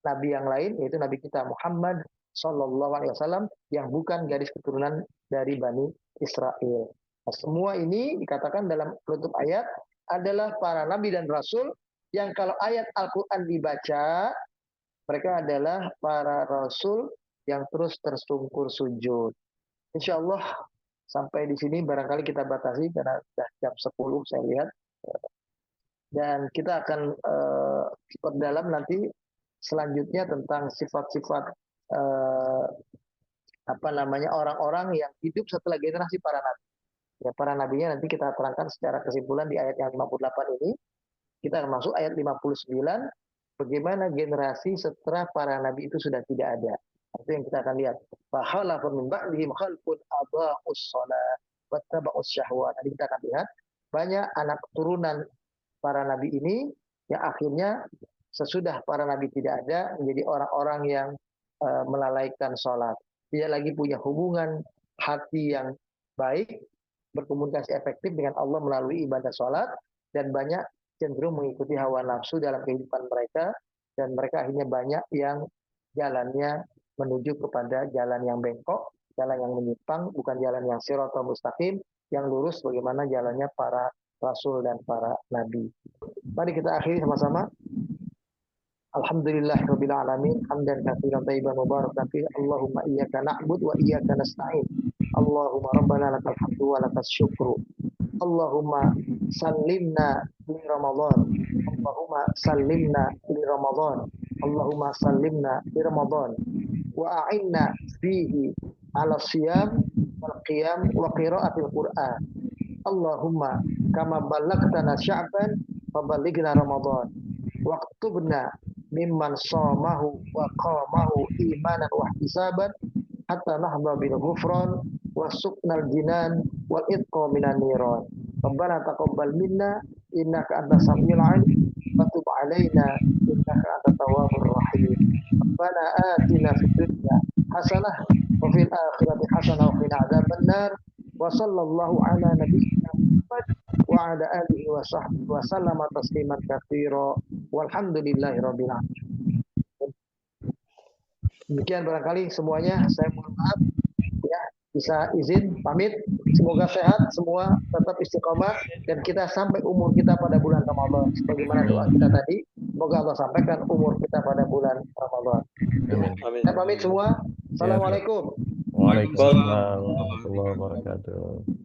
nabi yang lain, yaitu Nabi kita Muhammad Sallallahu Alaihi Wasallam, yang bukan garis keturunan dari Bani Israel. Nah, semua ini dikatakan dalam penutup ayat adalah para nabi dan rasul yang kalau ayat Al-Quran dibaca, mereka adalah para rasul yang terus tersungkur sujud. Insya Allah sampai di sini barangkali kita batasi karena sudah jam 10 saya lihat. Dan kita akan perdalam nanti selanjutnya tentang sifat-sifat orang-orang yang hidup setelah generasi para nabi. Ya, para nabinya nanti kita terangkan secara kesimpulan di ayat yang 58 ini. Kita akan masuk ayat 59, bagaimana generasi setelah para nabi itu sudah tidak ada. Itu yang kita akan lihat. Fakhalafa min ba'dihim khalfun adha'us shalah wattaba'us syahwat. Nanti kita akan lihat banyak anak keturunan para nabi ini yang akhirnya sesudah para nabi tidak ada menjadi orang-orang yang melalaikan sholat. Tidak lagi punya hubungan hati yang baik, berkomunikasi efektif dengan Allah melalui ibadah sholat, dan banyak cenderung mengikuti hawa nafsu dalam kehidupan mereka, dan mereka akhirnya banyak yang jalannya menuju kepada jalan yang bengkok, jalan yang menyimpang, bukan jalan yang shiratal mustaqim, yang lurus bagaimana jalannya para rasul dan para nabi. Mari kita akhiri sama-sama. Alhamdulillahirabbil alamin, hamdan katsiran thayyiban mubarakan fi. Allahumma iyyaka na'budu wa iyyaka nasta'in. Allahumma rabbana lakal hamdu wa lakas syukru. Allahumma sallimna li Ramadan. Allahumma sallimna li Ramadan. Allahumma sallimna li Ramadan. Wa a'inna fihi ala siyam wal qiyam wa qiraatil Qur'an. Allahumma kama ballagtana sya'ban faballighna Ramadan. Waktubna mimman shamahu wa qamahu imanan wa ihtisaban hatta nahdha bil ghufran wasuknal jinan wal itqa minan niran. Rabbana taqabbal minna innaka antas samiul alim wa tub alaina innaka antat tawwabur rahim. Rabbana atina fid dunya hasanah wa fil akhirati hasanah wa qina adzabannar. Wa sallallahu ala nabiyyina Muhammad wa ala alihi wa sahbihi wa sallama tasliman katsira. Walhamdulillahirabbil alamin. Demikian barangkali semuanya, saya mohon maaf ya, bisa izin pamit. Semoga sehat semua, tetap istiqomah, dan kita sampai umur kita pada bulan Ramadan sebagaimana doa kita tadi. Semoga Allah sampaikan umur kita pada bulan Ramadan. Amin. Saya pamit semua. Assalamualaikum. Waalaikumsalam warahmatullahi wabarakatuh.